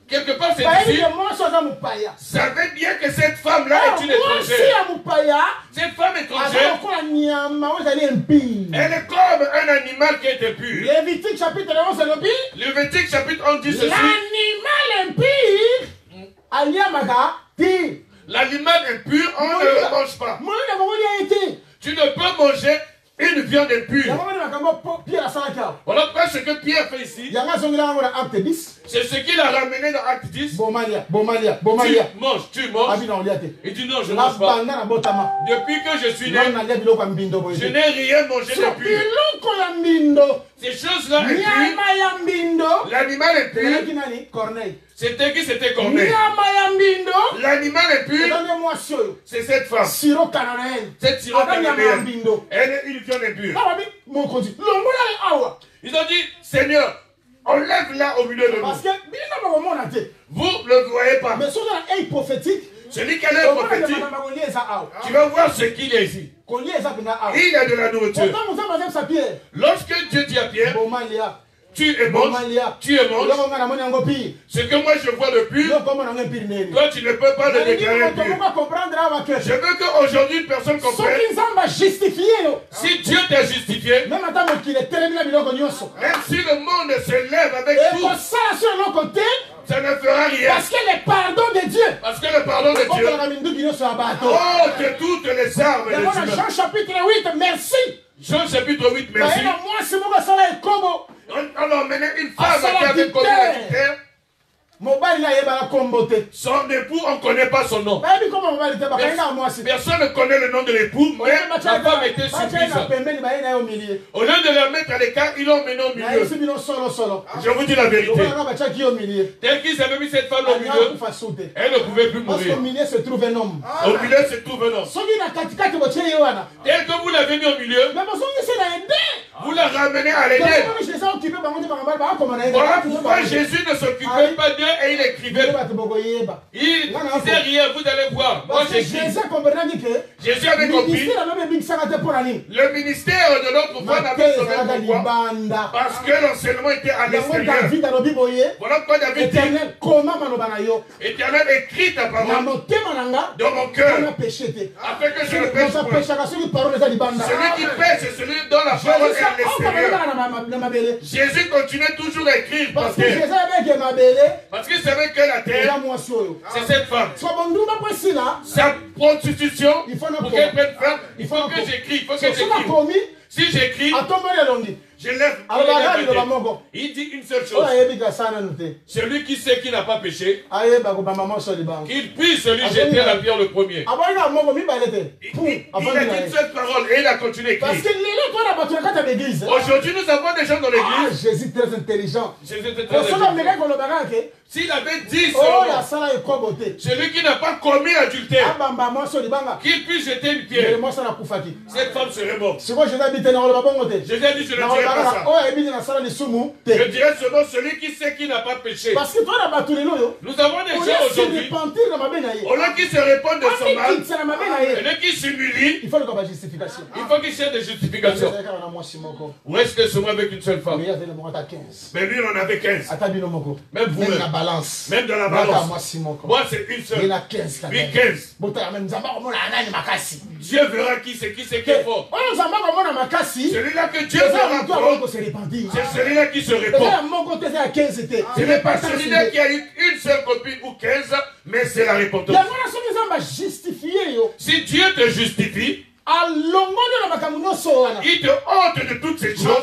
Quelque part, ces disciples savaient bien que cette femme-là est une étrangère. Cette femme étrangère, elle est comme un animal qui est impur. Lévitique chapitre 11 Lévitique chapitre 11 dit ceci. L'animal impur, l'animal impur, on ne le mange pas. Tu ne peux manger une viande impure. Voilà pourquoi ce que Pierre fait ici, c'est ce qu'il a ramené dans Acte 10. Tu manges. Il dit non, je ne mange pas. Depuis que je suis né, je n'ai rien mangé depuis. Ces choses-là impures, l'animal impur, c'était qui? C'était Corneille. L'animal impur, c'est cette femme. Cette sirop cananéenne. Elle est une viande impure. Ils ont dit, Seigneur, enlève-la au milieu de nous. Vous ne le voyez pas. Mais sur l'œil prophétique, celui qui a l'œil prophétique, tu vas voir ce qu'il y a ici. Il y a de la nourriture. Lorsque Dieu dit à Pierre, tu es mort, tu es mort. Ce que moi je vois de pur, toi tu ne peux pas le déclarer pur. Je veux qu'aujourd'hui une personne comprenne. Si Dieu t'a justifié, même si le monde se lève avec tout, ça ne fera rien. Parce que le pardon de Dieu. Parce que le pardon de Dieu ôte toutes les armes des humains. Jean chapitre 8, merci. Jean chapitre 8, merci. On a emmené une femme qui avait commis l'adultère. Son époux, on ne connaît pas son nom. Personne ne connaît le nom de l'époux, mais la femme était surprise. Au lieu de la mettre à l'écart, ils l'ont mené au milieu. Je vous dis la vérité. Tel qu'ils avaient mis cette femme au milieu, elle ne pouvait plus mourir. Parce qu'au milieu se trouve un homme. Au milieu se trouve un homme. Tel que vous l'avez mis au milieu, vous la ramenez à l'Éden. Voilà pourquoi Jésus ne s'occupait pas d'eux et il écrivait. Il disait rien, vous allez voir. Moi j'écris. Jésus avait compris. Le ministère de notre foi n'avait sauvé pourquoi? Parce que l'enseignement était à l'extérieur. Voilà pourquoi David dit, Éternel, écris ta parole dans mon cœur, afin que je ne pêche pas. Celui qui pêche, c'est celui dont la parole est à l'extérieur. Jésus continuait toujours à écrire parce qu'il savait que la terre, c'est cette femme. Sa prostitution, pour qu'elle prenne fin, il faut que j'écris, il faut que j'écrive. Si j'écris, je lève. Il dit une seule chose. Celui qui sait qu'il n'a pas péché, qu'il puisse lui jeter la pierre le premier. Il a dit une seule parole et il a continué à écrire. Aujourd'hui, nous avons des gens dans l'église. Jésus est très intelligent. S'il avait dit seulement, celui qui n'a pas commis l'adultère, qu'il puisse jeter une pierre, cette femme serait morte. Jésus a dit, je ne dirai pas ça. Je dirais seulement celui qui sait qu'il n'a pas péché. Parce que nous avons des gens aujourd'hui, au lieu qu'ils se répandent de son mal, au lieu qu'ils s'humilient, il faut qu'ils cherchent des justifications. Où est-ce que c'est moi avec une seule femme? Mais lui, il en avait 15. Même vous, même dans la balance. Moi, c'est une seule. Lui, 15. Dieu verra qui c'est qui est fort. Celui-là que Dieu verra fort, c'est celui-là qui se répond. Ce n'est pas celui-là qui a eu une seule copine ou 15, mais c'est la repentance. Si Dieu te justifie, il te hante de toutes ces choses.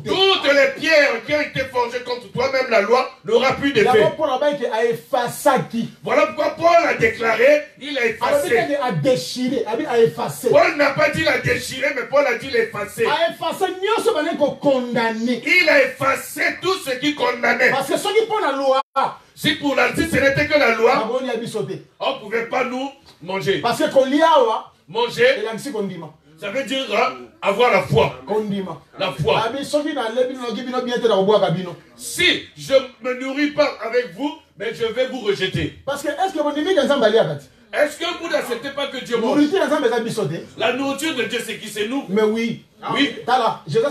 Toutes les pierres qui ont été forgées contre toi, même la loi, n'aura plus d'effet. Voilà pourquoi Paul a déclaré, il a effacé. Paul n'a pas dit la déchirer, mais Paul a dit l'effacer. Il a effacé tout ce qui condamnait. Si pour la si ce n'était que la loi, on ne pouvait pas nous manger. Parce que manger, ça veut dire avoir la foi. La foi. Si je ne me nourris pas avec vous, mais je vais vous rejeter. Parce que est-ce que vous n'acceptez pas que Dieu mange? La nourriture de Dieu, c'est qui? C'est nous. Mais oui. Oui. Jésus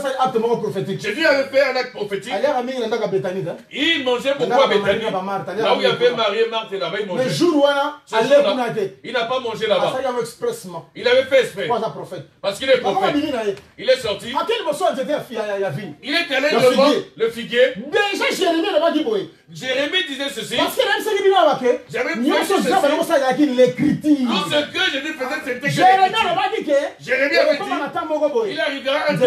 avait fait un acte prophétique. Il mangeait beaucoup à Béthanie. Là où il y avait Marie et Marthe, là-bas, il mangeait. Il n'a pas mangé là-bas. Il avait fait exprès. Parce qu'il est prophète. Il est sorti. Il est allé devant le figuier. Jérémie disait ceci. Tout ce que Jésus faisait, c'était que Jérémie avait dit, il arrivera un temps,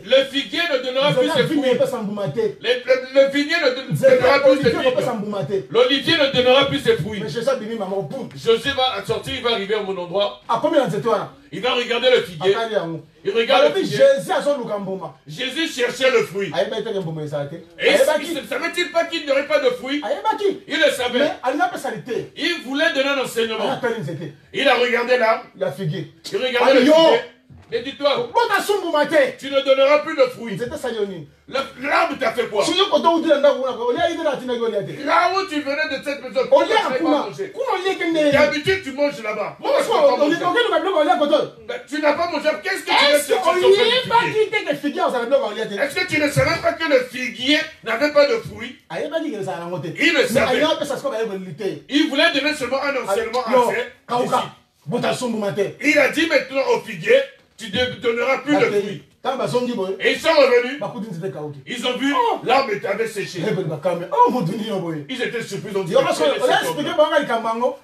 le figuier ne donnera plus ses fruits. Le vignier ne donnera plus ses fruits. L'olivier ne donnera plus ses fruits. Josué va sortir, il va arriver à mon endroit. Il va regarder le figuier. Il regarde le figuier. Jésus cherchait le fruit. Et ça veut-il pas qu'il n'y aurait pas de fruit? Il le savait. Il voulait donner un enseignement. Il a regardé là. Il regardait le figuier. Et dis-toi, tu ne donneras plus de fruits. L'arbre t'a fait quoi? Là où tu venais de cette maison, d'habitude tu manges là-bas. Tu n'as pas mangé. Qu'est-ce que tu veux chercher? Est-ce que tu ne savais pas que le figuier n'avait pas de fruits? Il le savait. Il voulait donner seulement un enseignement à faire. Il a dit maintenant au figuier, tu ne donneras plus de fruits. Et ils sont revenus. Ils ont vu l'arbre avait séché. Ils étaient surpris. Ils ont dit,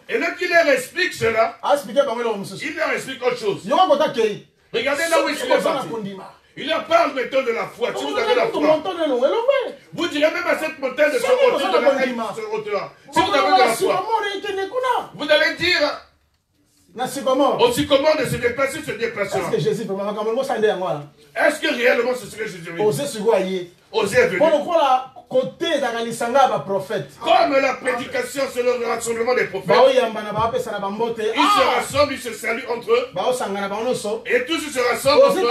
et là qu'il leur explique cela, il leur explique autre chose. Regardez là où ils sont partis. Il leur parle maintenant de la foi. Si vous avez la foi, Vous direz même à cette montagne de se hauteur de la haine, se hauteur. Si vous avez de la foi, vous allez dire au sycomore de se déplacer, se déplacera. Est-ce que réellement ce serait Jésus? Osez venir. Comme la prédication, c'est le rassemblement des prophètes. Ils se rassemblent, ils se saluent entre eux. Et tous se rassemblent entre eux.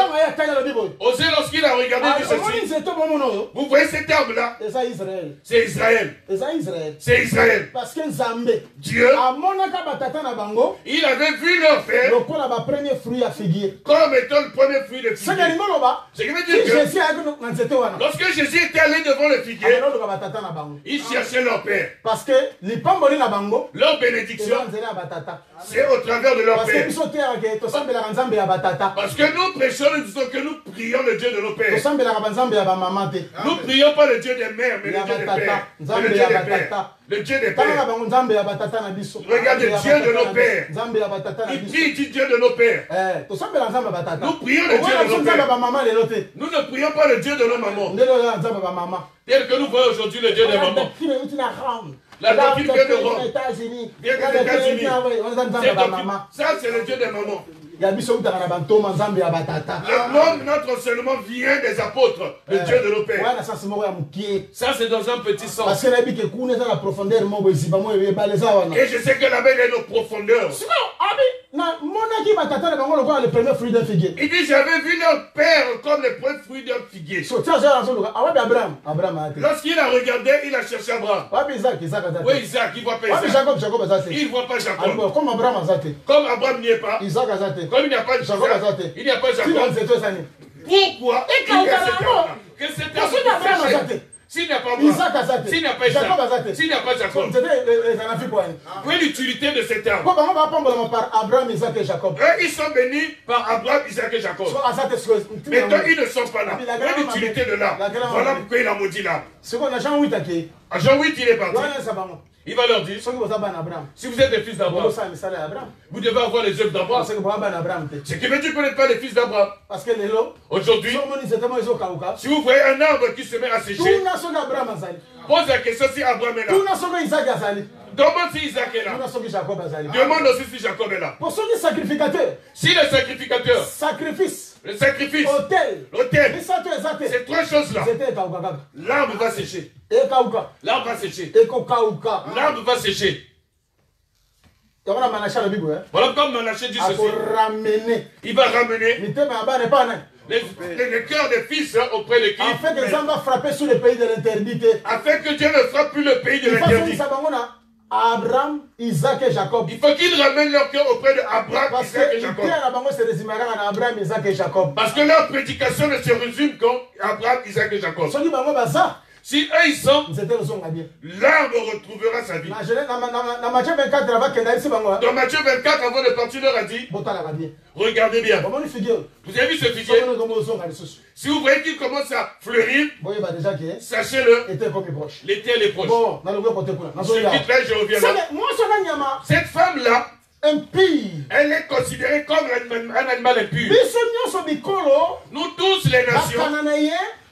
Osez, lorsqu'il a regardé, dit ceci. Vous voyez cet arbre-là? C'est Israël. C'est Israël. Parce que Dieu, il avait vu leur père comme étant le premier fruit de figuier. Ce qui veut dire que lorsque Jésus était allé devant le figuier, ils cherchaient leur père. Parce que leur bénédiction, c'est au travers de leur père. Parce que nous prêchons, nous disons que nous prions le Dieu de nos pères. Nous prions pas le Dieu des mères, mais le Dieu des pères. Le Dieu des pères. Le Dieu des pères. Regardez, Dieu de nos pères. Il prie, il dit Dieu de nos pères. Nous prions le Dieu de nos pères. Nous ne prions pas le Dieu de nos mamans. Tel que nous voyons aujourd'hui le Dieu des mamans. La doctrine vient de Rome. Vient des États-Unis. Ça, c'est le Dieu des mamans. Le monde, notre enseignement vient des apôtres, le Dieu de nos pères. Ça, c'est dans un petit sens. Et je sais que la mer est nos profondeurs. Il dit, j'avais vu leur père comme le premier fruit d'un figuier. Lorsqu'il a regardé, il a cherché Abraham. Oui, Isaac, il ne voit pas Isaac. Il ne voit pas Jacob. Comme Abraham n'y est pas. Comme il n'y a pas de Jacob, il n'y a pas Jacob. Pourquoi que cet homme s'il n'y a pas Abraham, s'il n'y a pas Isaac, s'il n'y a pas Jacob, quelle est l'utilité de cet arbre? Eux, ils sont bénis par Abraham, Isaac et Jacob. Maintenant, ils ne sont pas là. Quelle est l'utilité de l'arbre? Voilà pourquoi il a maudit l'arbre. À Jean 8, il est parti. Il va leur dire, si vous êtes des fils d'Abraham, vous devez avoir les œuvres d'Abraham. Ce qui veut dire que vous n'êtes pas les fils d'Abraham. Aujourd'hui, si vous voyez un arbre qui se met à sécher, pose la question si Abraham est là. Demande si Isaac est là. Demande aussi si Jacob est là. Si le sacrificateur, le sacrifice, l'autel, ces trois choses-là, l'arbre va sécher. L'arbre va sécher. L'arbre va sécher. Voilà comme Manaché dit ceci. Il va ramener le cœur des fils auprès de qui? Afin que Dieu va frapper sur le pays de l'interdit. Afin que Dieu ne frappe plus le pays de l'interdit. Abraham, Isaac et Jacob. Il faut qu'ils ramènent leur cœur auprès d'Abraham, Isaac et Jacob. Parce que leur prédication ne se résume qu'en Abraham, Isaac et Jacob. Si eux ils sont, l'arbre retrouvera sa vie. Dans Matthieu 24, avant de partir, il leur a dit, regardez bien. Vous avez vu ce figuier? Si vous voyez qu'il commence à fleurir, sachez-le, l'été est proche. Je reviens là. Cette femme-là, elle est considérée comme un animal impur. Nous tous, les nations,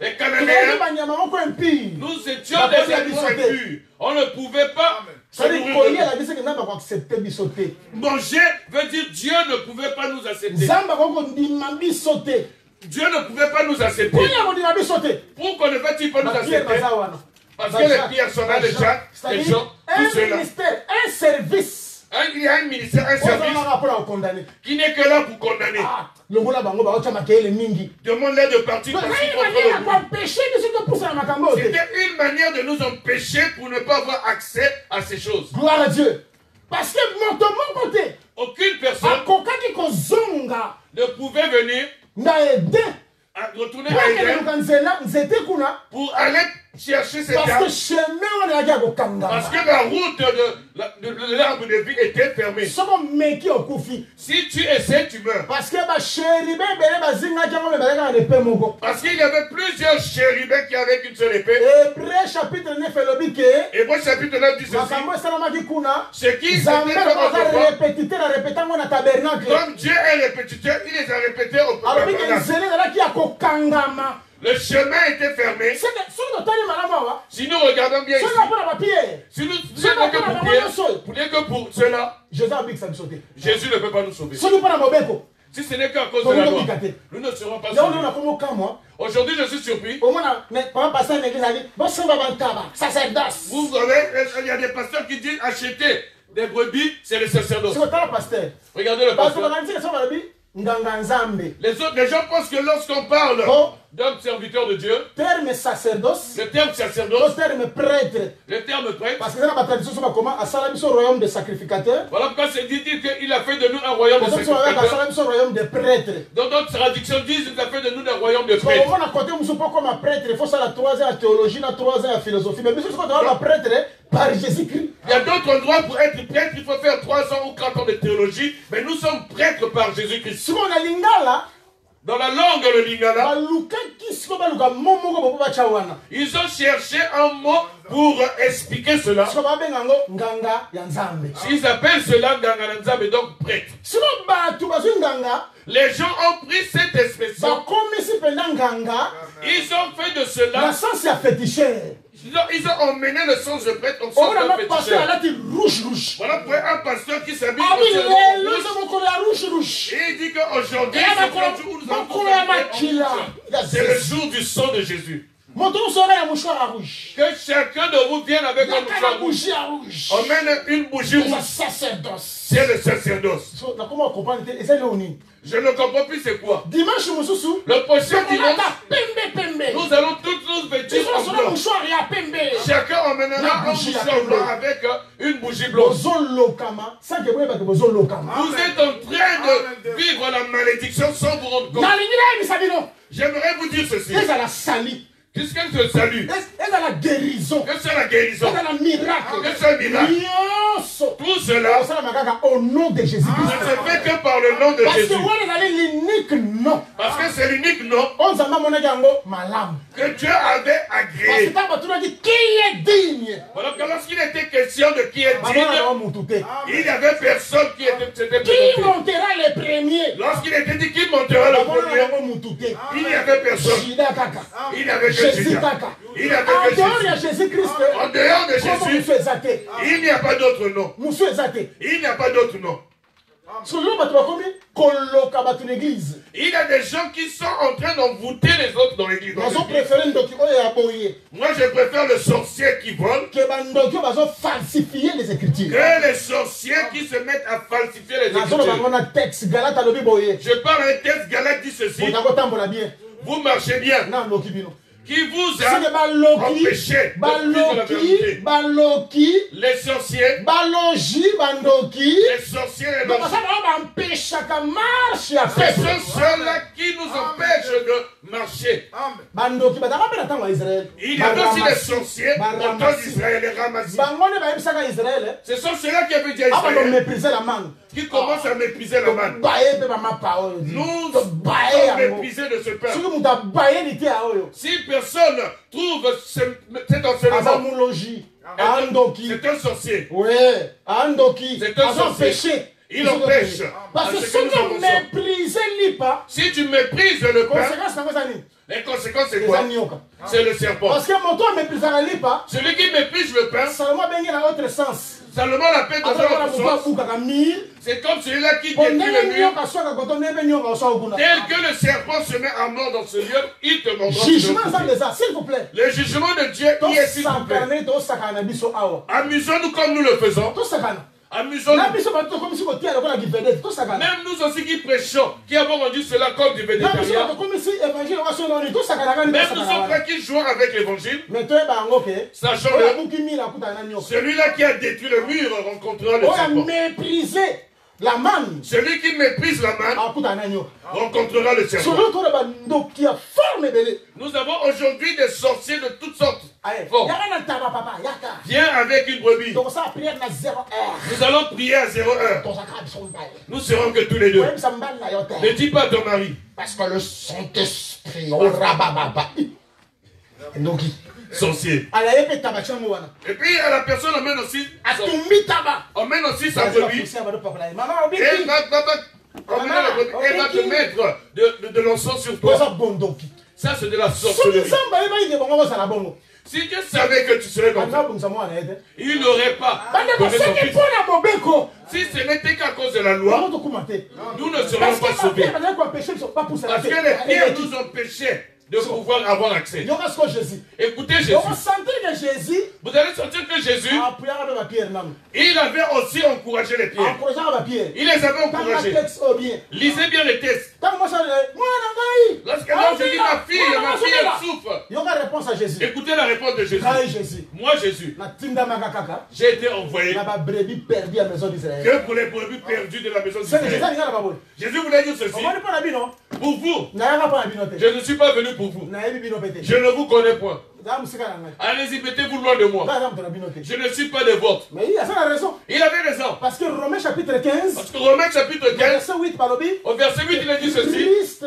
les Cananéens, nous étions des animaux impurs. On ne pouvait pas manger, veut dire Dieu ne pouvait pas nous accepter. Dieu ne pouvait pas nous accepter. Pourquoi ne va-t-il pas nous accepter? Parce que les pierres sont là déjà, les gens, tout cela. Un service. Il y a un ministère, un service qui n'est que là pour condamner. Demande-leur de partir contre nous. C'était une manière de nous empêcher pour ne pas avoir accès à ces choses. Gloire à Dieu. Parce que de mon côté, aucune personne ne pouvait venir retourner à Éden pour aller chercher cette arbre. Parce que la route de l'arbre de vie était fermée. Si tu essaies, tu meurs. Parce qu'il y avait plusieurs chérubins qui avaient une seule épée. Hébreux chapitre 9 dit ceci. Ce qui comme Dieu est répétiteur, il les a répétés au tabernacle. Le chemin était fermé. Si nous regardons bien ici, si nous disons que pour cela, Jésus ne peut pas nous sauver. Si ce n'est qu'à cause de la loi, nous ne serons pas sauvés. Aujourd'hui, je suis surpris. Vous savez, il y a des pasteurs qui disent acheter des brebis, c'est le sacerdoce. Regardez le pasteur. Les gens pensent que lorsqu'on parle d'un serviteur de Dieu, le terme sacerdoce, le terme prêtre, parce que dans la tradition, comment à un royaume de sacrificateurs. Voilà pourquoi c'est dit qu'il a fait de nous un royaume de sacrificateurs. Un royaume de prêtres. Dans d'autres traductions disent qu'il a fait de nous un royaume de prêtres. On a côté comme un prêtre, il faut ça la 3 ans à théologie, la 3 ans à philosophie. Mais bien sûr, quand on a un prêtre par Jésus-Christ. Il y a d'autres endroits pour être prêtre, il faut faire 3 ans ou 4 ans de théologie. Mais nous sommes prêtres par Jésus-Christ. Si on a lingala, dans la langue le lingala, ils ont cherché un mot pour expliquer cela. Ils appellent cela nganga nzambe, donc prêtre. Les gens ont pris cette expression. Ils ont fait de cela. Ils ont emmené le sens de prêtre au sens de féticheur. Voilà pour un pasteur qui s'habille rouge. Et il dit qu'aujourd'hui, c'est le jour du sang de Jésus. Que chacun de vous vienne avec un mouchoir rouge. Emmène une bougie rouge. C'est le sacerdoce. Je ne comprends plus c'est quoi. Le prochain dimanche, nous allons tous nous vêtir en blanc. Chacun emmènera un mouchoir blanc avec une bougie blanche. Vous êtes en train de vivre la malédiction sans vous rendre compte. J'aimerais vous dire ceci. Qu'est-ce qu'elle se salue? Elle a la guérison. Qu'est-ce que c'est la guérison? Elle a le miracle. Qu'est-ce que c'est le miracle? Tout cela, au nom de Jésus-Christ. Ne se fait que par le nom de Jésus. Parce que c'est l'unique nom que Dieu avait agréé. Qui est digne? Voilà que lorsqu'il était question de qui est digne, il n'y avait personne qui s'était présenté. Qui montera les premiers? Lorsqu'il était dit qui montera le premier, il n'y avait personne. Il n'y avait Jésus. Il n'y avait que Jésus. En dehors de Jésus, il n'y a pas d'autre nom. Il n'y a pas d'autre nom. Il y a des gens qui sont en train d'envoûter les autres dans l'église. Moi, je préfère le sorcier qui vole que les sorciers qui se mettent à falsifier les écritures. Je parle un texte, Galate dit ceci. Vous marchez bien. Qui vous a empêché les sorciers, les sorciers et ce sont ceux-là qui nous empêchent de marcher. Il y a aussi les sorciers au temps d'Israël, les Ramazi. Ce sont ceux-là qui avaient dit à Israël, qui commencent à mépriser la manne. Nous sommes méprisés de ce peuple. Si personne trouve cet enseignement, c'est un sorcier. C'est un sorcier. Il empêche. Parce que si tu méprises l'IPA, si tu méprises le pain, les conséquences c'est quoi? C'est le serpent. Parce que celui qui méprise le pain, Salomon l'appelle dans un sens. C'est comme celui-là qui détruit le mur. Tel que le serpent se met à mort dans ce lieu, il te mordra. S'il vous plaît. Le jugement de Dieu y est, s'il vous plaît. Amusons-nous comme nous le faisons. Amusons-nous. Même nous aussi qui prêchons, qui avons rendu cela comme du végétarien. Même nous autres qui jouons avec l'évangile, sachant celui-là qui a détruit le mur rencontrera le serpent. La manne. Celui qui méprise la manne rencontrera le serpent. Nous avons aujourd'hui des sorciers de toutes sortes. Viens avec une brebis. Nous allons prier à 0 heure. Nous serons que tous les deux. Ne dis pas à ton mari. Parce que le Saint-Esprit. Sorcier. Et puis la personne emmène aussi sa brebis. Et Emmener la brebis. Elle va te mettre de l'encens sur toi. Ça, c'est de la sorcellerie. Si Dieu savait que tu serais comme ça, il n'aurait pas donné son fils. Si ce n'était qu'à cause de la loi, nous ne serions pas sauvés. Parce que les pierres nous empêchaient de pouvoir avoir accès. Écoutez Jésus. Vous allez sentir que Jésus, il avait aussi encouragé les pierres. Il les avait encouragés. Lisez bien les textes. Lorsque l'ange dit ma fille elle souffre. Écoutez la réponse de Jésus. Moi Jésus, j'ai été envoyé que pour les brebis perdues de la maison d'Israël. Jésus voulait dire ceci. Pour vous, je ne suis pas venu pour vous. Je ne vous connais point. Allez-y, mettez-vous loin de moi. Je ne suis pas des vôtres. Mais il avait raison. Il avait raison. Parce que Romains chapitre 15, Parce que Romains chapitre 15, verset 8, au verset 8, il a dit ceci. Christ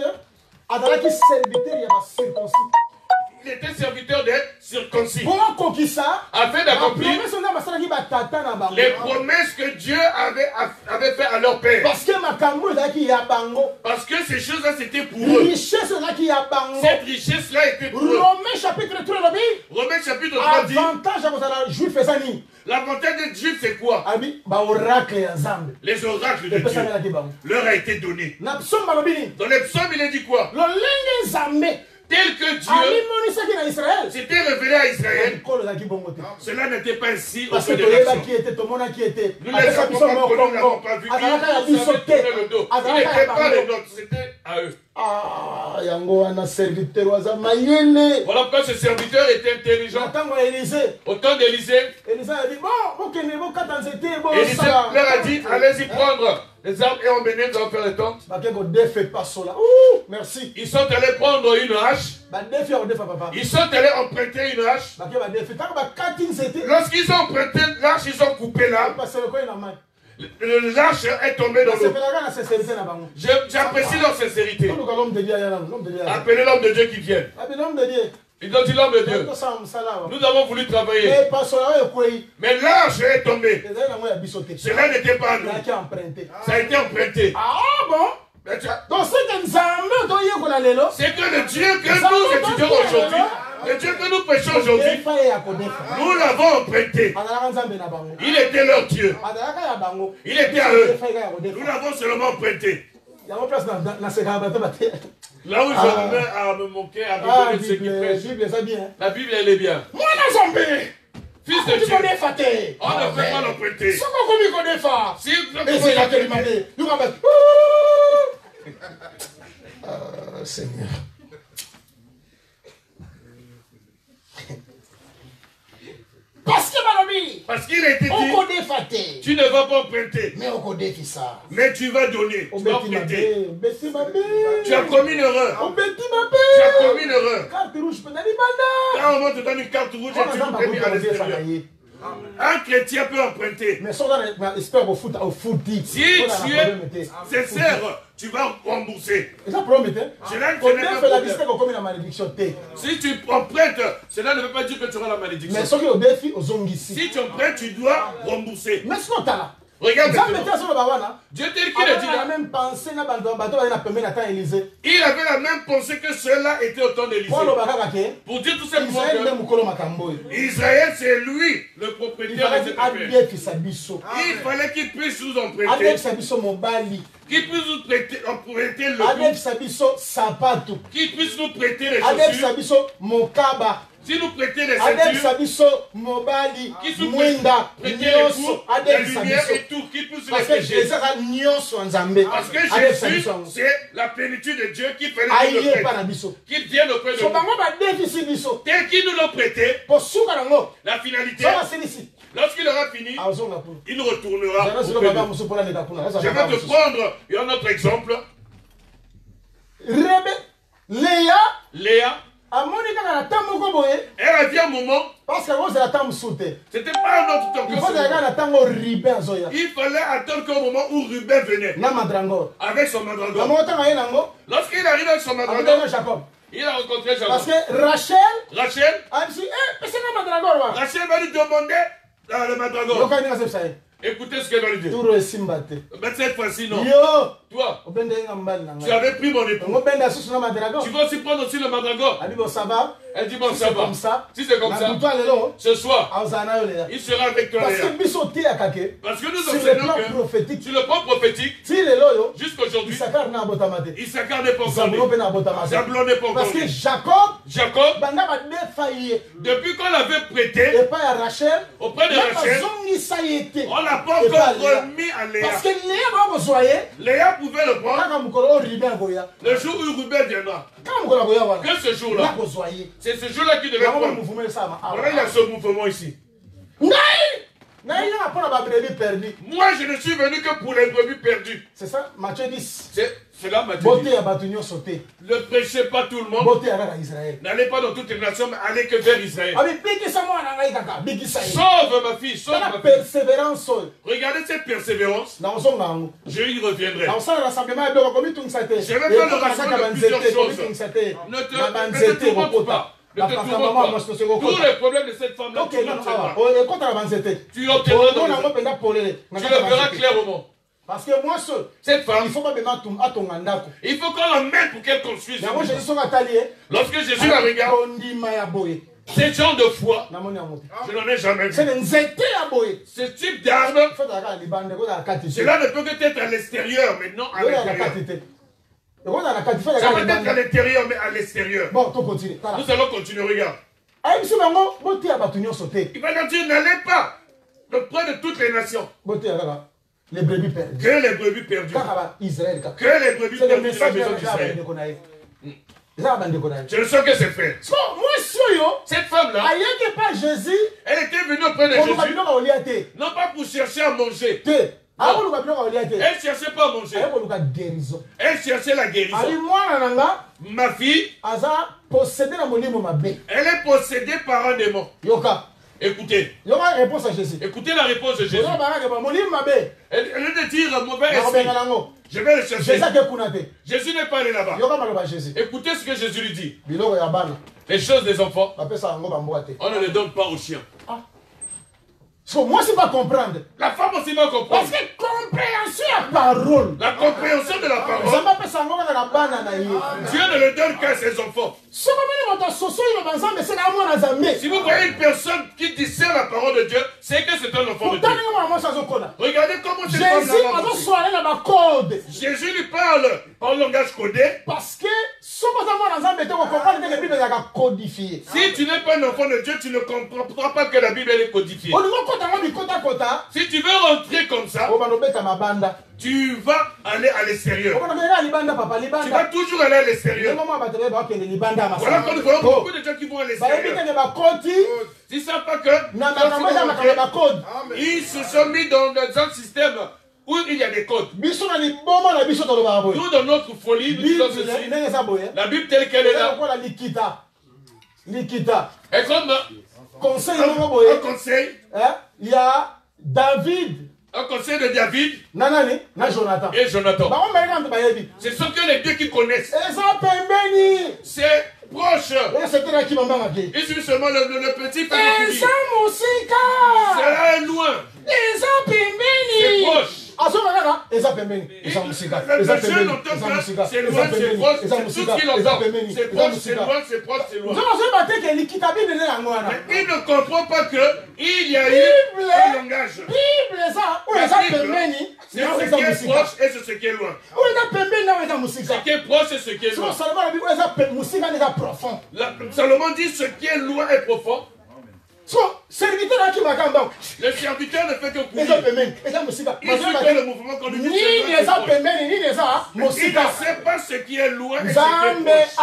a dans la serviteur, il y a circoncis. Il était serviteur d'être circoncis. Afin d'accomplir les promesses que Dieu avait fait à leur père. Parce que ces choses-là, c'était pour eux. Cette richesse-là était pour eux. Romains chapitre 3 dit l'avantage des Juifs, c'est quoi? Les oracles de Dieu leur a été donné. Dans les psaumes, il a dit quoi? Tel que Dieu s'était révélé à Israël, cela n'était pas ainsi au fait de l'action. Nous ne savons pas connu, nous n'avons pas vu. Ils nous avaient tourné le dos. Il n'était pas les nôtres, c'était à eux. Voilà pourquoi ce serviteur était intelligent. Au temps d'Élisée, Élisée leur a dit, allez-y prendre les arbres et emmener, nous allons faire les tentes. Merci. Ils sont allés prendre une hache. Ils sont allés emprunter une hache. Lorsqu'ils ont emprunté l'hache, ils ont coupé l'arbre. L'arche est tombée dans l'eau. J'apprécie leur sincérité. Appelez l'homme de Dieu qui vient. Ils ont dit l'homme de Dieu. Nous avons voulu travailler. Mais l'arche est tombée. Cela n'était pas nous. Ça a été emprunté. Ah bon? Donc c'est que le Dieu que nous étudions aujourd'hui, le Dieu que nous prêchons aujourd'hui, nous l'avons emprunté. Il était leur Dieu. Il était à eux. Nous l'avons seulement emprunté. Là où je me mets à me moquer, à me donner ce qui prêche. La Bible, elle est bien. Fils de Dieu, on ne peut pas l'emprunter. Si Seigneur. Parce qu'il a été dit, tu ne vas pas emprunter, mais tu vas donner, tu vas emprunter. Tu as commis une erreur. Tu as commis une erreur. Quand on te donne une carte rouge et tu nous prémis à l'extérieur. Un chrétien peut emprunter. Si tu es sincère, tu vas rembourser. Cela ne pas problème. Si tu empruntes, cela ne veut pas dire que tu auras la malédiction. Si tu empruntes, tu dois rembourser. Regarde maintenant. Dieu tel qu'il a dit là. Il avait la même pensée que cela était au temps d'Élisée. Pour dire tout simplement que Israël, c'est lui le propriétaire de cette affaire. Il fallait qu'il puisse nous emprunter. Qu'il puisse nous prêter le qu'il puisse nous prêter les chaussures. Si nous prêtons les ceintures, qui nous prêter les cours, la lumière et tout, qui puisse les pécher. Parce que Jésus, c'est la plénitude de Dieu qui fait qu'il vienne auprès de nous. Tel qu'il nous l'a prêté, la finalité, lorsqu'il aura fini, il retournera auprès de nous. Je vais te prendre un autre exemple. Léa, elle a dit un moment, c'était pas un autre temps que il fallait attendre qu'au moment où Ruben venait avec son mandragore. Lorsqu'il arrive avec son mandragore, il a rencontré Jacob. Parce que Rachel va lui demander le mandragore. Écoutez ce qu'elle va lui dire. Mais cette fois-ci, non. Toi, obende nga mbali na tu ngai. avais pris mon époux. Ngobenda susu na madragon. Tu vas aussi prendre aussi le mandragore. Abi bo ça va? Elle dit, bon, Si ça c'est va. comme ça. Si c'est comme Na ça, butoa lelo. ce soir, Auzana yo lelo. il sera avec toi. Parce Léa. que biso te akake. Parce que nous Sur le enseignons plan que prophétique. sur le plan prophétique, Ti lelo yo. jusqu'aujourd'hui, Isakar na botamate. Issachar n'est pas encore Zabulon pe né. na botamate. Zabulon n'est pas encore Parce que né. Jacob Jacob, banda ba défaillé. depuis qu'on l'avait prêté Et pas à Rachel. auprès de Rachel, Zongisa yete. on l'a pas Et pas encore Léa. remis à Léa. Parce que Léa va besoyer. Léa pouvait le prendre Kaka mukolo Ruben goya. le jour où Ruben viendra. Kaka mukolo goya wana. Que ce jour-là, La besoyer. c'est ce jour-là qu'il devait Yango prendre. mouvement ça ma. Voilà, il y a ce mouvement ici. Ngai! Ngai na pas ba brebis perdu. Moi, je ne suis venu que pour les brebis perdues. C'est ça Matthieu 10. Cela m'a dit. Beauté à batunyo sauté. Ne prêchez pas tout le monde. Beauté à Israël. N'allez pas dans toutes les nations, mais allez que vers Israël. Abi biki sa mwana ngai kaka. Biki sa. Sauve ma fille, sauve La ma fille. persévérance. Regardez cette persévérance. Na ozonga ngo. Je y reviendrai. Na osala rassemblement de komi tungisa te. Je vais faire le rassemblement de plusieurs choses. Ne Ne te tourmente pas. Ne te tourmente pas. Tous les problèmes de cette femme-là, tu l'obtiendras. Tu l'obtiendras dans les hommes. Tu le verras clairement. Parce que moi seul, Cette femme, il faut pas me mettre à ton andako. il faut qu'on la mette pour qu'elle construise. Na moi Jésus nga tali. Lorsque Jésus la regarde, Ondima ya boye. ces gens de foi, Na moni amote. je n'en ai jamais vu. C'est une nzete ya boye. Ce type d'arbre, Faut daka libande ko da kati. cela ne peut que être à l'extérieur, mais non à l'intérieur. Ça peut être à l'intérieur, mais à l'extérieur. Bon, tu continues. Nous allons continuer, regarde. Aïe, bango, beauté à batunyo sauté. Il va leur dire, n'allez pas auprès de toutes les nations. Beauté à les brebis perdues. Que les brebis perdues. Israël. Que les brebis C'est le perdues de la message maison de d'Israël. la Je sens que c'est fait. Moi, suis yo. Cette femme-là, Aïe, que pas Jésus. elle était venue auprès de Jésus, non pas pour chercher à manger. Elle cherchait pas à manger. Elle cherchait la guérison. Ma fille, elle est possédée par un démon. Écoutez. Écoutez la réponse de Jésus. Elle est de dire mauvais esprit. Je vais le chercher. Jésus n'est pas allé là-bas. Écoutez ce que Jésus lui dit. Les choses des enfants, on ne les donne pas aux chiens. Moi, c'est pas comprendre. La femme aussi va comprendre. Parce que compréhension à parole. La compréhension de la parole, Dieu ne le donne qu'à ses enfants. Si vous voyez une personne qui discerne la parole de Dieu, c'est que c'est un enfant de Dieu. Regardez comment cette femme Jésus lui parle en langage codé. Parce que si tu n'es pas un enfant de Dieu, tu ne comprendras pas que la Bible est codifiée. Si tu veux rentrer comme ça, tu vas aller à l'extérieur. Tu vas toujours aller à l'extérieur. Voilà quand nous voyons beaucoup de gens qui vont à l'extérieur. Ils ne savent pas que ils se sont mis dans un système où il y a des codes. Nous, dans notre folie, nous disons ceci. La Bible telle qu'elle est là. Et comme un conseil, il y a David. Un conseil de David Jonathan. Et Jonathan. Ce sont que les deux qui connaissent. C'est proche. Il suffit seulement le petit frère. C'est loin. C'est proche. Le jeune entend que c'est loin, c'est proche, c'est tout ce qu'il entend. C'est proche, c'est loin, c'est proche, c'est loin. Mais il ne comprend pas qu'il y a eu un langage. C'est ce qui est proche et c'est ce qui est loin. Ce qui est proche et ce qui est loin. Salomon dit ce qui est loin est profond. Le serviteur ne fait que courir. Il suit le mouvement qu'on lui dit. Il ne sait pas ce qui est loin et ce qui est proche.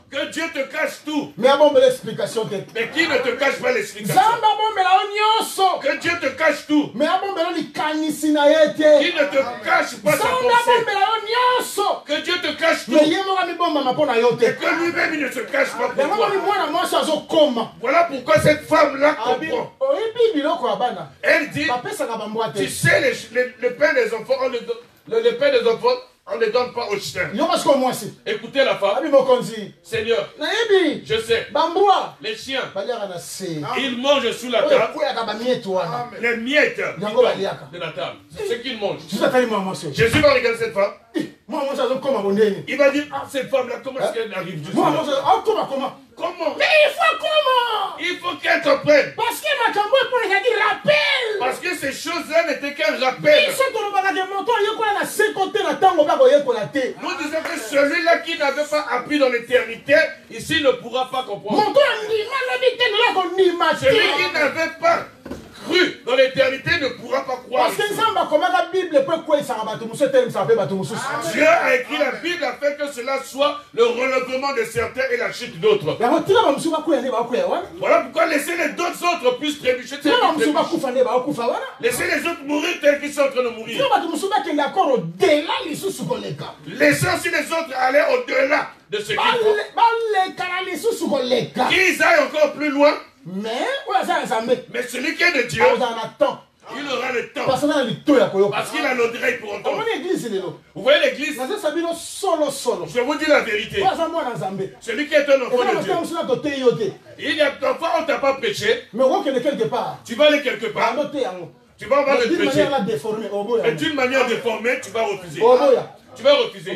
Que Dieu te cache tout. Mais qui ne te cache pas l'explication. Que Dieu te cache tout. Qui ne te cache pas sa pensée. Que Dieu te cache tout. Et que lui-même il ne se cache pas pour toi. Voilà pourquoi cette femme-là comprend. Elle dit, tu sais, le pain des enfants, le pain des enfants, on ne donne pas aux chiens. Yo parce que moi si. Écoutez la femme. Abi mokonzi. Seigneur, Nayebi. je sais. Bambwa. Les chiens, Baliaka na se. ils mangent sous la table. Kuyaka ba mieto wana. Les miettes Yango baliaka. de la table. C'est ce qu'ils mangent. Tu sais tali moi monsieur. Jésus va regarder cette femme. Moi ça zo koma bondeni. Il va dire, ah, cette femme-là, comment est-ce qu'elle arrive jusque Moi là? ça comment? Comment? Mais il faut comment? Il faut qu'elle comprenne. Parce que ma cambo pour les dire rappel. Parce que ces choses-là n'étaient qu'un rappel. Ils sont dans le bagage de montant, il y a quoi na 50 na tango ba koye ko la té. Nous disons que celui-là qui n'avait pas appris dans l'éternité, ici ne pourra pas comprendre. Montant ni malabité là ko ni ma. Celui qui n'avait pas cru dans l'éternité ne pourra pas croire. Parce que Nzamba comment la Bible peut quoi ça va tout monsieur tel ça fait ba tout monsieur. Dieu a écrit la Bible afin que cela soit le relèvement de certains et la chute d'autres. Ya hotila ba monsieur ba ko yane ba ko ya wana. Voilà pourquoi laisser les deux autres puissent trébucher. Ba monsieur ba kufa ne ba kufa wana. Laissez les autres mourir tels qu'ils sont en train de mourir. Ba tout monsieur ba kende encore au-delà les sous koleka. Laissez aussi les autres aller au-delà de ce qu'ils font. Ba le kana les sous koleka. Qu'ils aillent encore plus loin. Mais ouais ça ça met. Mais celui qui est de Dieu, On en attend. il aura le temps. Parce que na lito ya koyo. Parce qu'il a l'oreille pour On entendre. est église lelo. Vous voyez l'église? Na ça bino solo. Je vous dis la vérité. Kwa za mwana Nzambe. Celui qui est un enfant de Dieu. Mais Il y a parfois on t'a pas prêché. on est quelque part. Tu vas aller quelque part. Tu vas avoir le D'une prêcher. manière déformée. Et d'une manière déformée, tu vas refuser. Oboya. Tu vas refuser.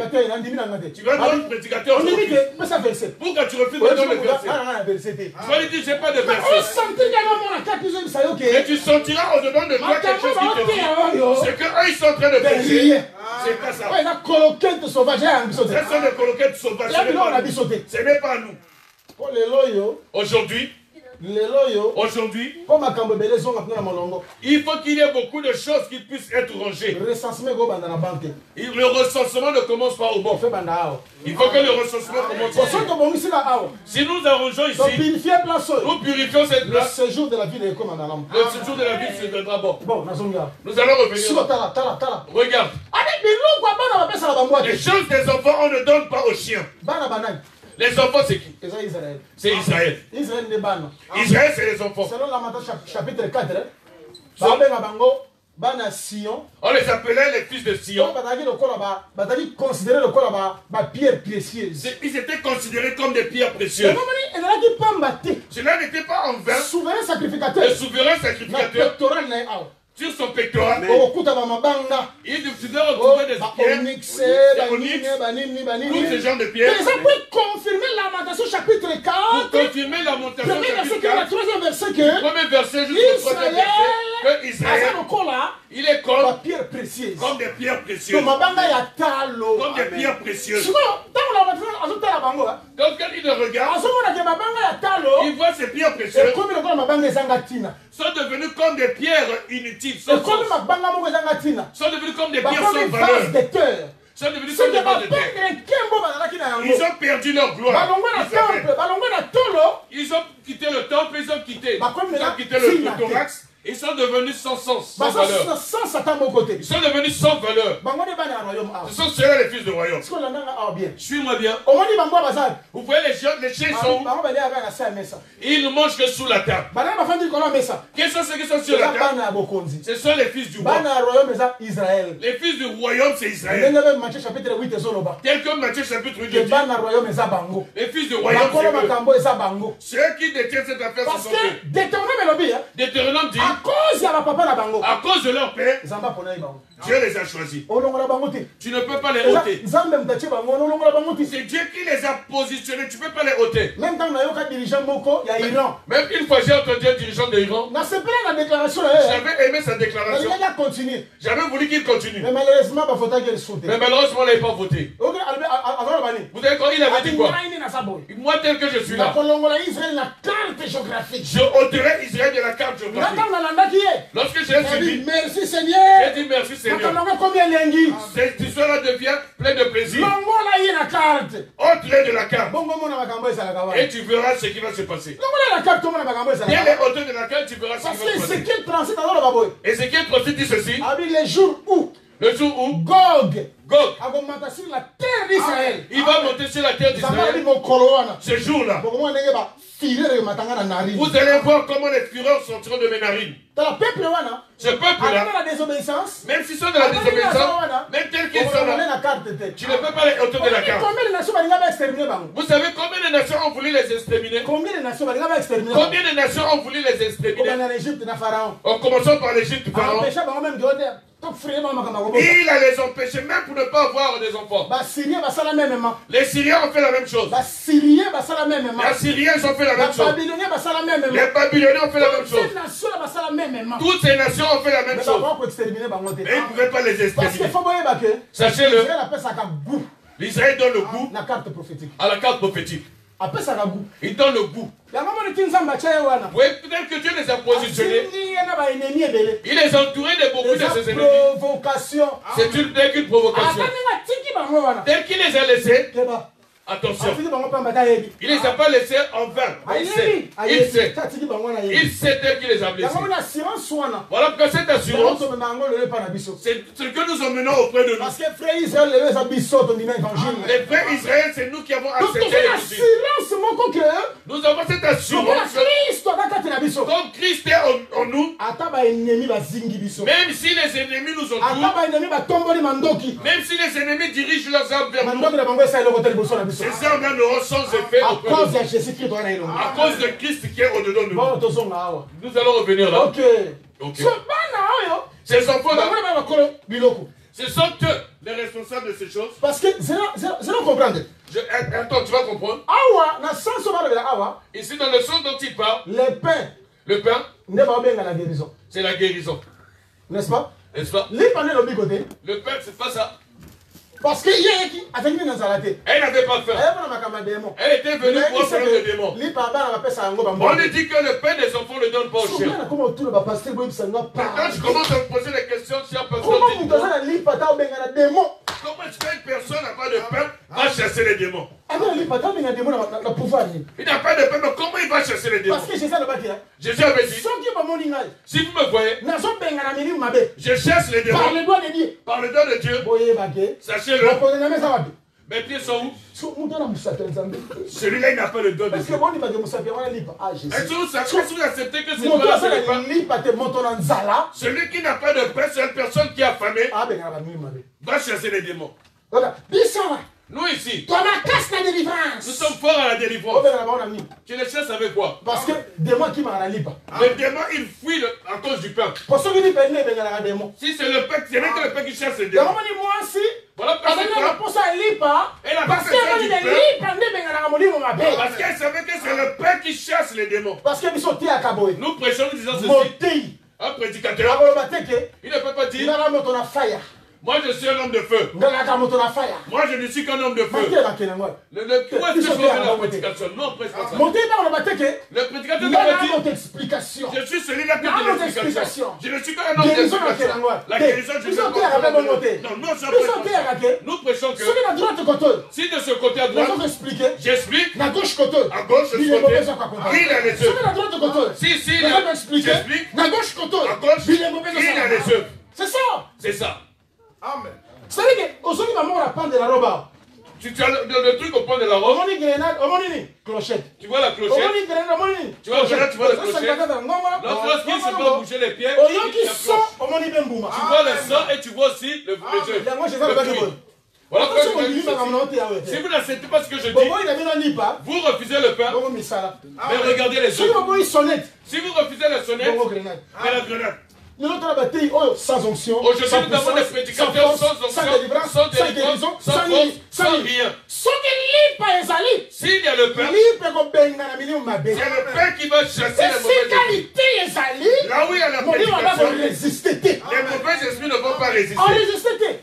Tu vas voir le prédicateur. On limite, mais ça verset. Pourquoi tu refuses de donner le verset? verset. Tu vas lui dire, j'ai pas de On verset. sentit qu'il y a un moment à 4 plus ça y Et est. tu sentiras au-dedans de toi quelque chose qui te dit. Ce qu'eux ils sont en train de prêcher, c'est pas ça. Ouais, la coloquette sauvage à un sauté. Ce sont des coloquettes sauvages. Là, on a sauté. Ce n'est pas nous. Pour les loyaux, Aujourd'hui, comme à Cambébélé, ils ont appelé à Molongo. il faut qu'il y ait beaucoup de choses qui puissent être rangées. Recensement go dans la banque. Le recensement ne commence pas au bon. Fait bandao. Il faut que le recensement commence Pour ici. ça, bon ici là, Si nous arrangeons donc ici, purifier place. nous purifions cette Le place. séjour de la ville est comme un alarme. Le séjour de la ville se donnera bon. Bon, Nazonga. Nous allons Si revenir. tala. Regarde, Allez, mais nous, quoi, on appelle ça la bamboite. les choses des enfants, on ne donne pas aux chiens. Bana banane. Les enfants, c'est qui? C'est ça Israël. C'est Israël. Israël n'est bana. Israël, c'est les enfants. Selon Lamentation chapitre 4, Babenga bango, bana Sion. On les appelait les fils de Sion. Bataki le corps là-bas, bataki considéré le corps là-bas, ma pierre précieuse. Ils étaient considérés comme des pierres Et précieuses. comment elle a dit pas mbaté. Cela n'était pas en vain. Souverain sacrificateur. Le souverain Na sacrificateur, pectoral na ao. sur son pectoral, Okuta ba mabanga. il devait retrouver des pierres, Onyx, des onyx, banini. tous ces genres de pierres. Mais ça peut confirmer Lamentation chapitre 4. Pour confirmer la montation Premier verset chapitre que la 4, troisième verset que premier verset jusqu'au troisième verset, que Israël, Israël là, il est ma pierre précieuse. comme des pierres précieuses. Donc mabanga ya talo. Comme des pierres précieuses. Siko, tango la batana azotala bango. Donc quand il le regarde, Azomona ke mabanga ya talo. il voit ces pierres Et précieuses comme le mabanga ezanga tina. sont devenues comme des pierres inutiles, Et sans comme sens. mabanga moko ezanga tina. Sont devenues comme des Ba pierres comme sans une valeur. vase de terre. Sont devenues C'est comme des que vases ba de terre. perdre kembo bazalaki na yango. Ils ont perdu leur gloire. Balongwa na Israël. temple, balongwa na tolo. Ils ont quitté le temple, ils ont quitté. Bah, comme Ils là, ont quitté le Sina- thorax. Ils sont devenus sans sens, sans Ba valeur. sans satan mon côté. Ils sont devenus sans valeur. Bango de bana royaume a. Ce sont ceux-là les fils du royaume. Est-ce qu'on en a bien? Suis-moi bien. Au moins bango bazal. Vous voyez les chiens sont où? Bango bale avec la salle mesa. Ils ne mangent que sous la table. Bana ba fandi kola mesa. Quels sont ceux qui sont sur la C'est table? bana bokonzi. Ce sont les fils du roi. Bana royaume eza Israël. Les fils du royaume, c'est Israël. Ndenge Matthieu chapitre 8 ezoloba. Tel que Matthieu chapitre 8 Que dit, bana royaume eza bango. les fils du royaume, Bakolo c'est eux. makambo eza bango. Ceux qui détiennent cette affaire, Parce ce sont eux. que Deutéronome elobi hein. Deutéronome dit, À cause ya ba papa na bango. à cause de leur père, Zamba pona bango. Dieu les a choisis. Olongola bango te. Tu ne peux pas les ôter. Nzambe mtache bango olongola bango te. C'est Dieu qui les a positionnés. Tu ne peux pas les ôter. Même temps na yoka dirigeant moko ya Iran. Même une fois, j'ai entendu un dirigeant de l'Iran. Na sepela na déclaration là. J'avais aimé sa Na déclaration. linga continuer. J'avais voulu qu'il continue. Mais malheureusement ba fota gel sauter. Mais malheureusement, il n'avait pas voté. OK azala bani. Vous savez quand il avait dit quoi? Nine na saboy. Moi, tel que je suis Na là, kolongola Israël na carte géographique. je ôterai Israël de la carte géographique. Nata na landa qui est. Lorsque j'ai suivi, Merci Seigneur. j'ai dit merci Seigneur. Nakalonga combien lengi. Cette histoire-là devient pleine de plaisir. Longola yi na carte. Ôte-les de la carte. Bongo mona makambo ezala kawa. Et tu verras ce qui va se passer. Longola la carte mona makambo ezala Dès kawa. les hauteurs de la carte, tu verras ce Parce qui va que se passer. Ézéchiel 37 alors baboy. Ézéchiel 37 dit ceci. Abi les jours où Le jour où Gog Gog, a monté sur la terre d'Israël. il va monter sur la terre d'Israël. Ce jour-là, vous allez voir comment les fureurs sortiront de mes narines. Ce peuple-là, même s'ils sont de la désobéissance, même tels qu'ils sont là, tu ne peux pas les ôter de la carte. Vous savez combien de nations ont voulu les exterminer? Combien de nations ont voulu les exterminer? En commençant par l'Égypte, Pharaon. Il a les empêchés même pour ne pas avoir des enfants. Les Syriens ont fait la même chose. Les Assyriens ont fait la même chose. Les Babyloniens ont fait la même chose. Toutes ces nations ont fait la même chose. Mais ils ne pouvaient pas les exterminer. Sachez-le, l'Israël donne le goût à la carte prophétique. Il donne le goût. Oui, peut-être que Dieu les a positionnés. Il les a entourés de beaucoup de ses ennemis. C'est une provocation. Dès qu'il les a laissés, attention, il ne les a pas laissés en vain. Il sait tel qu'il les a blessés. Voilà pourquoi cette assurance, c'est ce que nous emmenons auprès de nous. Les frères Israël, c'est nous qui avons accepté l'évangile. Nous avons cette assurance. Comme Christ est en nous, même si les ennemis nous entourent, même si les ennemis dirigent leurs armes vers nous, ces armes-là n'auront sans effet à cause de Christ qui est au-dedans de nous. Nous allons revenir là. Ok. Ces enfants-là, ce sont eux les responsables de ces choses. Parce que, je ne comprends pas. Attends, tu vas comprendre. Ici, dans le sens dont il parle, le pain, c'est la guérison. N'est-ce pas? N'est-ce pas? Le pain, c'est pas ça. Parce que elle n'avait pas faim. Elle était venue pour faire le démon. On lui dit que le pain des enfants ne donne pas au chien. Maintenant, je commence à me poser des questions sur comment est-ce qu'une personne n'a pas de pain va chasser les démons? Il n'a pas de pain, mais comment il va chasser les démons? Parce que Jésus avait dit, si vous me voyez, je chasse les démons par le doigt de Dieu. Sachez-le. Mes pieds sont où? Celui-là, il n'a pas le doigt de Dieu. Est-ce que vous acceptez que c'est pas celui qui n'a pas de pain, c'est une personne qui est affamée, va chasser les démons. Nous ici, nous sommes forts à la délivrance. Tu les chasses avec quoi? Parce que démon qui m'a rallié pas. Le démon, il fuit à cause du pain. Si c'est le pain, c'est même que le pain qui chasse les démons. Voilà pourquoi elle a pas fait du pain. Parce qu'elle savait que c'est le pain qui chasse les démons. Nous prêchons, nous disons ceci. Un prédicateur, il ne peut pas dire, moi je suis un homme de feu. Moi je ne suis qu'un homme de feu. Où est-ce que je fais la prédication? Non, prêche pas ça. Le prédicateur doit dire, je suis celui-là qui donne l'explication. Je ne suis qu'un homme d'explication. La guérison, je ne sais pas. Non, non, ça prêche pas ça. Nous prêchons que si de ce côté à droite, j'explique, à gauche de ce côté, il a les œufs. Si, j'explique, à gauche, il a les œufs. C'est ça. C'est ça. Amen. C'est-à-dire qu'aujourd'hui, maman, on apprend de la robe. Tu as le truc au point de la robe. Clochette. Tu vois la clochette. Tu vois la clochette. Lorsqu'il se peut bouger les pieds, tu vois le sang et tu vois aussi le œuf. Voilà pourquoi si vous n'acceptez pas ce que je dis, vous refusez le pain, mais regardez les œufs. Si vous refusez la sonnette, mais la grenade. Sans onction, aujourd'hui nous avons des prédicateurs sans onction, sans délivrance, sans force, sans rien. S'il y a le pain, c'est le pain qui va chasser les mauvais esprits. Là où il y a la prédication, les mauvais esprits ne vont pas résister.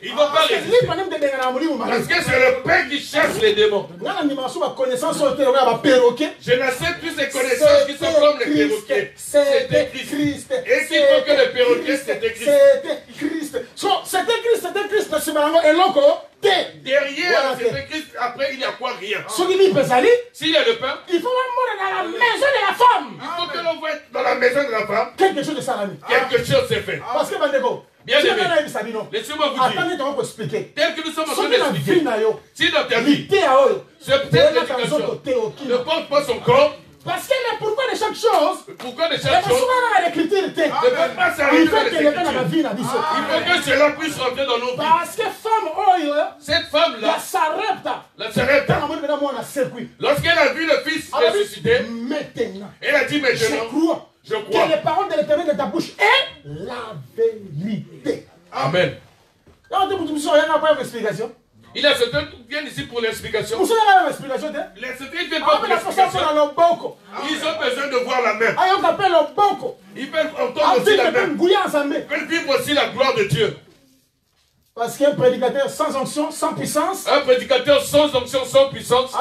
Ils ne vont pas résister. Parce que c'est le pain qui chasse les démons. Je n'accepte plus ces connaissances qui sont comme les perroquets. C'était Christ. Et s'il faut que les perroquets, c'était Christ. C'était Christ. Derrière, c'était Christ. Après, il n'y a quoi? Rien. S'il y a le pain, il faut mourir dans la maison de la femme. Il faut que l'on voit dans la maison de la femme. Quelque chose de salami. Quelque chose s'est fait. Parce que Bien aimé, laissez-moi vous dire, tel que nous sommes en train d'expliquer, si dans ta vie, cette prédication ne porte pas son corps, parce que le pourquoi de chaque chose, pourquoi de chaque chose l'écriture ne peut pas s'arrêter dans l'écriture. Il faut que cela puisse rentrer dans nos vies. Parce que femme, cette femme-là, la Sarepta, lorsqu'elle a vu le fils ressuscité, elle a dit maintenant, je crois que les paroles de l'Éternel de ta bouche est la vérité. Amen. Explication. Il y a certains qui viennent ici pour l'explication. Les certains ne viennent pas pour l'explication. Ils ont besoin de voir la main. Ils peuvent entendre aussi la main. Ils peuvent vivre aussi la gloire de Dieu. Parce qu'un prédicateur sans onction, sans puissance. Un prédicateur sans onction, sans puissance.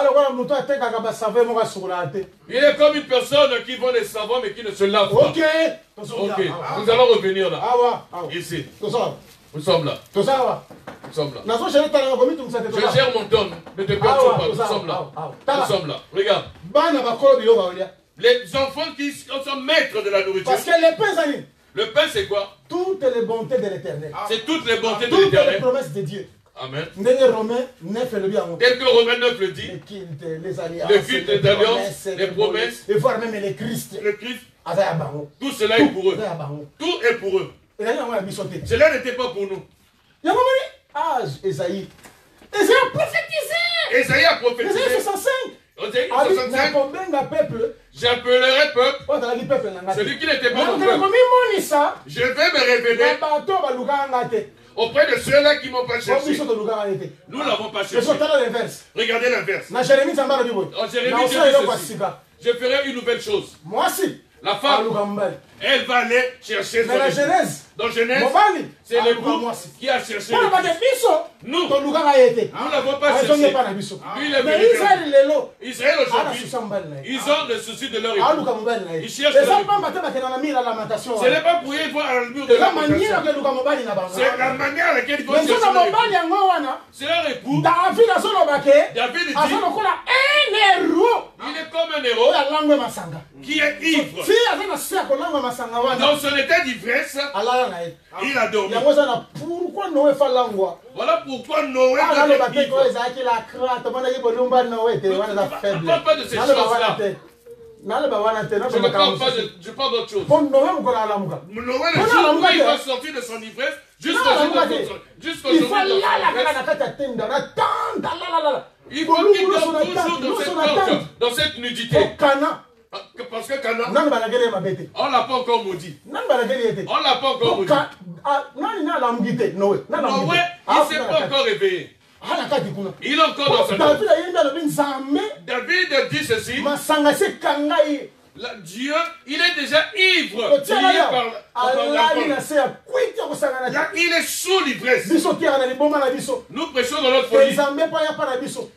Il est comme une personne qui vend des savons mais qui ne se lave pas. Ok. Nous allons revenir là. Ici. Nous sommes là. Nous sommes là. Je gère mon ton. Ne te perturbe pas. Nous sommes là. Nous sommes là. Regarde. Les enfants qui sont maîtres de la nourriture. Parce que les pains, le pain, c'est quoi? Toutes les bontés de l'Éternel. C'est toutes les bontés de Toutes l'Éternel. les promesses de Dieu. Amen. Romains 9 le bien. Tel que Romains 9 le dit. Les alliances. Le culte des alliances, les promesses. Et voir même les Christ. Le Christ. Tout cela est pour eux. Tout est pour eux. Cela n'était pas pour nous. Esaïe. Esaïe a prophétisé. Esaïe a prophétisé. Esaïe 65. Esaïe 65. J'appellerai peuple. Celui qui n'était pas mon peuple. Je vais me révéler auprès de ceux-là qui ne m'ont pas cherché. Nous ne l'avons pas cherché. Regardez l'inverse. En Jérémie, Dieu dit ceci. Je ferai une nouvelle chose. Moi aussi. La femme, elle va aller chercher son époux. Dans Genèse, c'est l'époux qui a cherché nous. Nous n'avons pas cherché. Lui, il est venu. Israël aujourd'hui, ils ont le souci de leur époux. Ils cherchent leur époux. Ce n'est pas pour y voir le mur de la lamentation. C'est la manière à laquelle ils vont chercher leur époux. C'est leur époux. David dit, il est comme un héros qui est ivre. Dans son état d'ivresse, il a dormi. Voilà pourquoi Noé devait vivre. Ne parle pas de ces choses-là. Je parle d'autre chose. Noé, le jour où il va sortir de son ivresse, jusqu'au jour de son ivresse, il faut qu'il dorme toujours dans cette nudité. Parce que Cana, on ne l'a pas encore maudit. On ne l'a pas encore maudit. Noé, il ne s'est pas encore réveillé. Il est encore dans sa tombe. David dit ceci. Dieu, il est déjà ivre. Il est sous l'ivresse. Nous prêchons dans notre folie.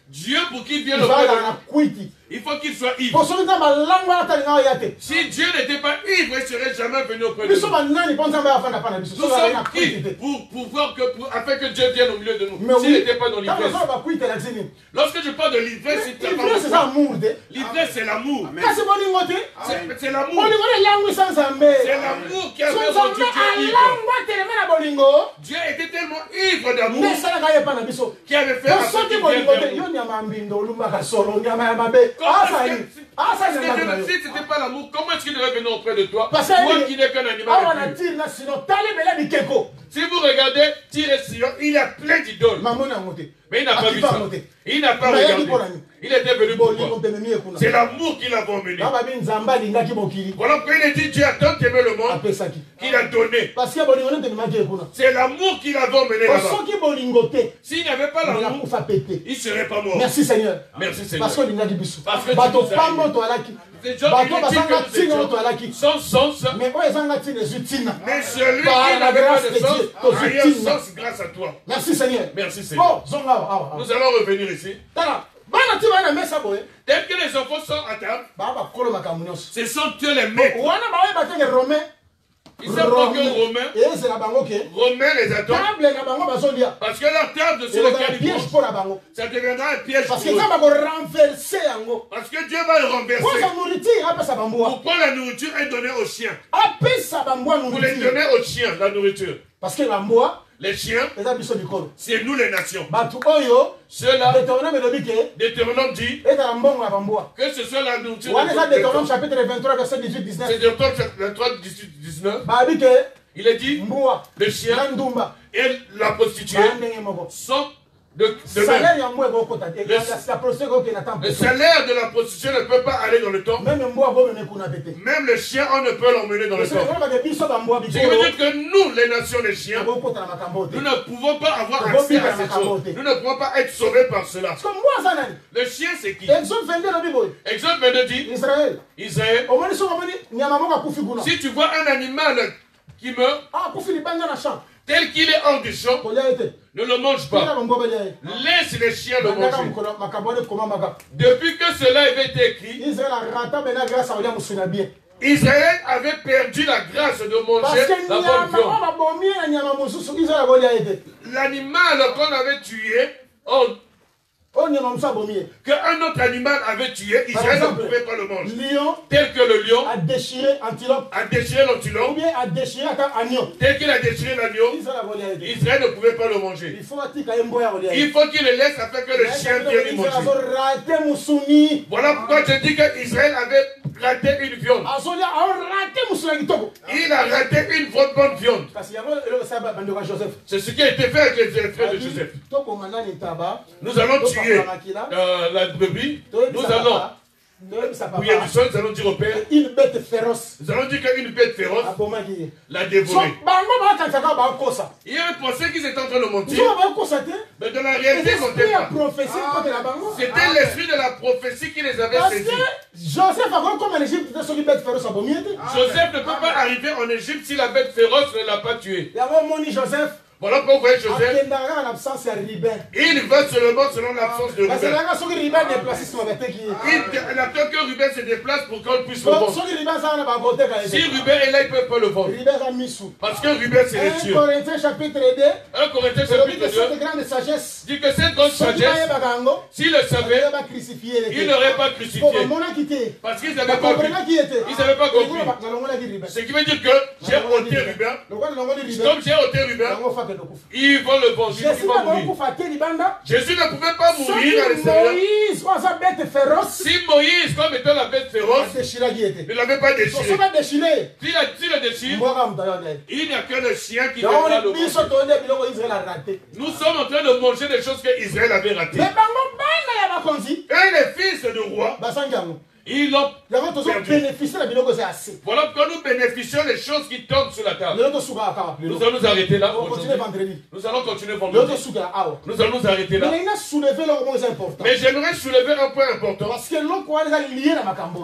Dieu, pour qu'il vienne auprès de nous, il faut qu'il soit ivre. Si Dieu n'était pas ivre, il ne serait jamais venu auprès de nous. Nous sommes qui pour voir que, afin que Dieu vienne au milieu de nous. S'il n'était pas dans l'ivresse. Lorsque je parle de l'ivresse, c'est l'amour. L'ivresse, c'est l'amour. C'est l'amour. C'est l'amour qui a fait Dieu ivre. Dieu était tellement ivre d'amour qui avait fait un ce qu'il si ce n'était pas l'amour, comment est-ce qu'il devait venir auprès de toi? Toi qui n'es qu'un animal. Si vous regardez Tyr et Sidon, il y a plein d'idoles. Mais il n'a pas vu ça. Il n'a pas regardé. Il était venu pour toi. C'est l'amour qui l'a emmené. Voilà pourquoi il a dit Dieu a tant aimé le monde qu'il a donné. C'est l'amour qui l'a emmené là-bas. S'il n'y avait pas l'amour, il ne serait pas mort. Merci Seigneur. Merci Seigneur. Parce que tu nous as sans sens, mais celui qui n'avait pas de sens a eu un sens grâce à toi. Merci Seigneur. Merci Seigneur. Nous allons revenir ici. Tel que les enfants sont à table, ce sont eux les maîtres. Ils savent pas que Romain les attend. Parce que leur table sur laquelle ils mangent, ça deviendra un piège pour eux. Parce que Dieu va le renverser. Pourquoi la nourriture est donnée aux chiens? Pour les donner aux chiens, la nourriture. Parce que la mboa, les chiens, c'est nous les nations. Ceux-là, Deutéronome dit que ce soit la nourriture. C'est Deutéronome chapitre 23, verset 18-19. C'est Deutéronome chapitre 23, 18-19. Il est dit, le chien et la prostituée sont de même. Le salaire de la prostituée ne peut pas aller dans le temple. Même le chien, on ne peut l'emmener dans le temple. Ce qui veut dire que nous, les nations, les chiens, nous ne pouvons pas avoir accès à cette chose. Nous ne pouvons pas être sauvés par cela. Le chien, c'est qui? Exode 22 dit, Israël, si tu vois un animal qui meurt, tel qu'il est hors du champ, ne le mange pas. Laisse les chiens le manger. Depuis que cela avait été écrit, Israël avait perdu la grâce de manger la bonne viande. L'animal qu'on avait tué, qu'un autre animal avait tué, Israël ne pouvait pas le manger. Tel que le lion a déchiré l'antilope, ou bien a déchiré agneau. Tel qu'il a déchiré l'agneau, Israël ne pouvait pas le manger. Il faut qu'il le laisse afin que le chien vienne y manger. Voilà pourquoi je dis qu'Israël avait raté une viande. Il a raté une bonne viande. C'est ce qui a été fait avec les frères de Joseph. Nous allons tuer la brebis. Nous allons bouillir du sol. Nous allons dire au Père. Une bête féroce. Nous allons dire qu'une bête féroce l'a dévoré. Il a pensé qu'ils étaient en train de mentir. Mais dans la réalité, ils n'étaient pas. C'était l'esprit de la prophétie qui les avait saisis. Joseph ne peut pas arriver en Égypte si la bête féroce ne l'a pas tué. Voilà pourquoi vous voyez Joseph. Il va seulement selon l'absence de Ruben. Il attend que Ruben se déplace pour qu'on puisse le vendre. Si Ruben est là, il ne peut pas le vendre. Parce que Ruben c'est les cieux. 1 Corinthiens chapitre 2 dit que cette grande sagesse, s'il le savait, il n'aurait pas crucifié. Parce qu'ils n'avaient pas compris. Ils n'avaient pas compris. Ce qui veut dire que j'ai ôté Ruben. Comme j'ai ôté Ruben, ils vont le vendre. Jésus ne pouvait pas mourir à l'extérieur. Si Moïse, comme étant la bête féroce, ne l'avait pas déchiré. S'il le déchire, il n'y a que le chien qui devra le manger. Nous sommes en train de manger des choses que Israël avait ratées. Et les fils de roi, ils ont bénéficié. Voilà pourquoi nous bénéficions des choses qui tombent sur la table. Nous allons nous arrêter là. Nous allons continuer vendredi. Nous allons nous arrêter là. Mais j'aimerais soulever un point important.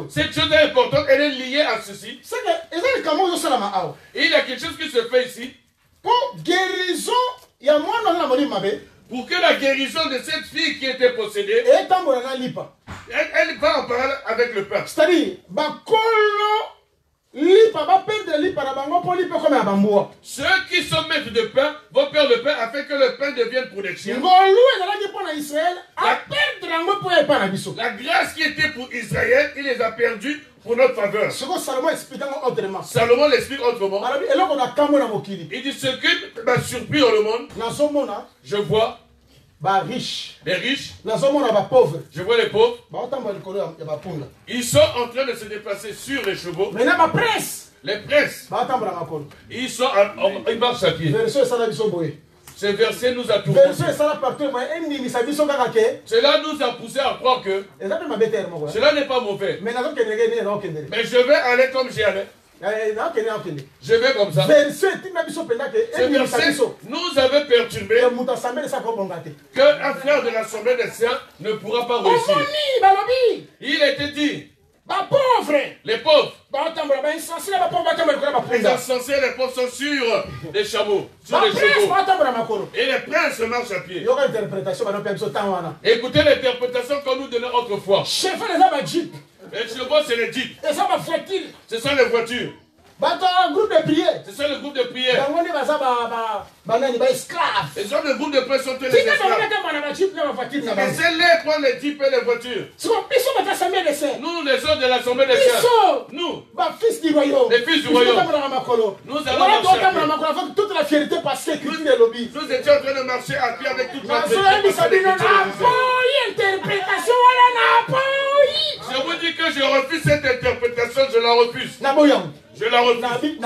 Cette chose est importante, elle est liée à ceci. Il y a quelque chose qui se fait ici. Pour guérison, il y a moins de pour que la guérison de cette fille qui était possédée, elle va en parler avec le peuple. C'est-à-dire, ceux qui sont maîtres de pain vont perdre le pain afin que le pain devienne pour les chiens. La grâce qui était pour Israël, il les a perdus pour notre faveur. Salomon l'explique autrement. Il dit ce qui m'a surpris dans le monde, je vois les riches, je vois les pauvres. Ils sont en train de se déplacer sur les chevaux. Les princes, ils marchent à pied. Ce verset nous a tout poussé. Cela nous a poussé à croire que cela n'est pas mauvais. Mais je vais aller comme j'y allais. Je vais comme ça. Ce verset nous avait perturbé qu'un frère de l'Assemblée des saints ne pourra pas réussir. Il était dit, les pauvres, les insensés, les pauvres sont sur les chameaux, sur les chevaux. Et les princes marchent à pied. Écoutez l'interprétation qu'on nous donnait autrefois. Les chevaux, c'est les jeeps. Ce sont les voitures. C'est ça le groupe de prière. Les hommes de groupe de prière sont tous les esclaves. Laissez-les prendre les jeeps et les voitures. Nous, les hommes de l'Assemblée des saints, nous, les fils du royaume, nous allons marcher. Toute la fierté Nous étions en train de marcher à pied avec toute notre équipe. Je vous dis que je refuse cette interprétation, je la refuse. Je la refuse.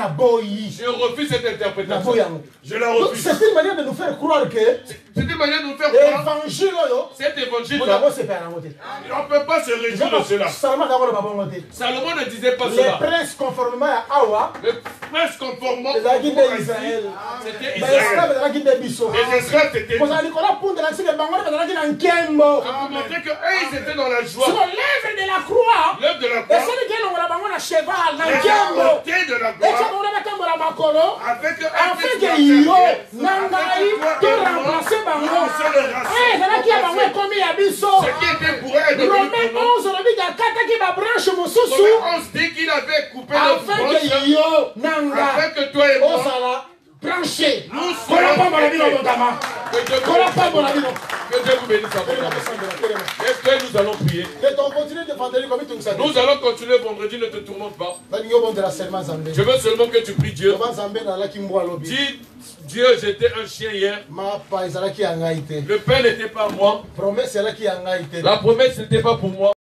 Je refuse cette interprétation. Je la refuse. C'est une manière de nous faire croire que c'est une manière de nous faire croire cet évangile-là. On ne peut pas se réjouir de cela. Salomon ne disait pas cela. Les princes conformément à Awa, le prince conformément à Israël. C'était Israël. Les esclaves c'était. Pour montrer qu'ils étaient dans la joie. L'œuvre de la croix. L'œuvre de la croix. De la gloire, avec ce qui était pour elle de Romains 11 dit qu'il avait coupé le branche afin que toi et moi branché. Nous serons que Dieu vous bénisse abondamment. Est-ce que nous allons prier? Nous allons continuer vendredi, ne te tourmente pas. Je veux seulement que tu pries Dieu. Dis Dieu, j'étais un chien hier. Le pain n'était pas moi. La promesse n'était pas pour moi.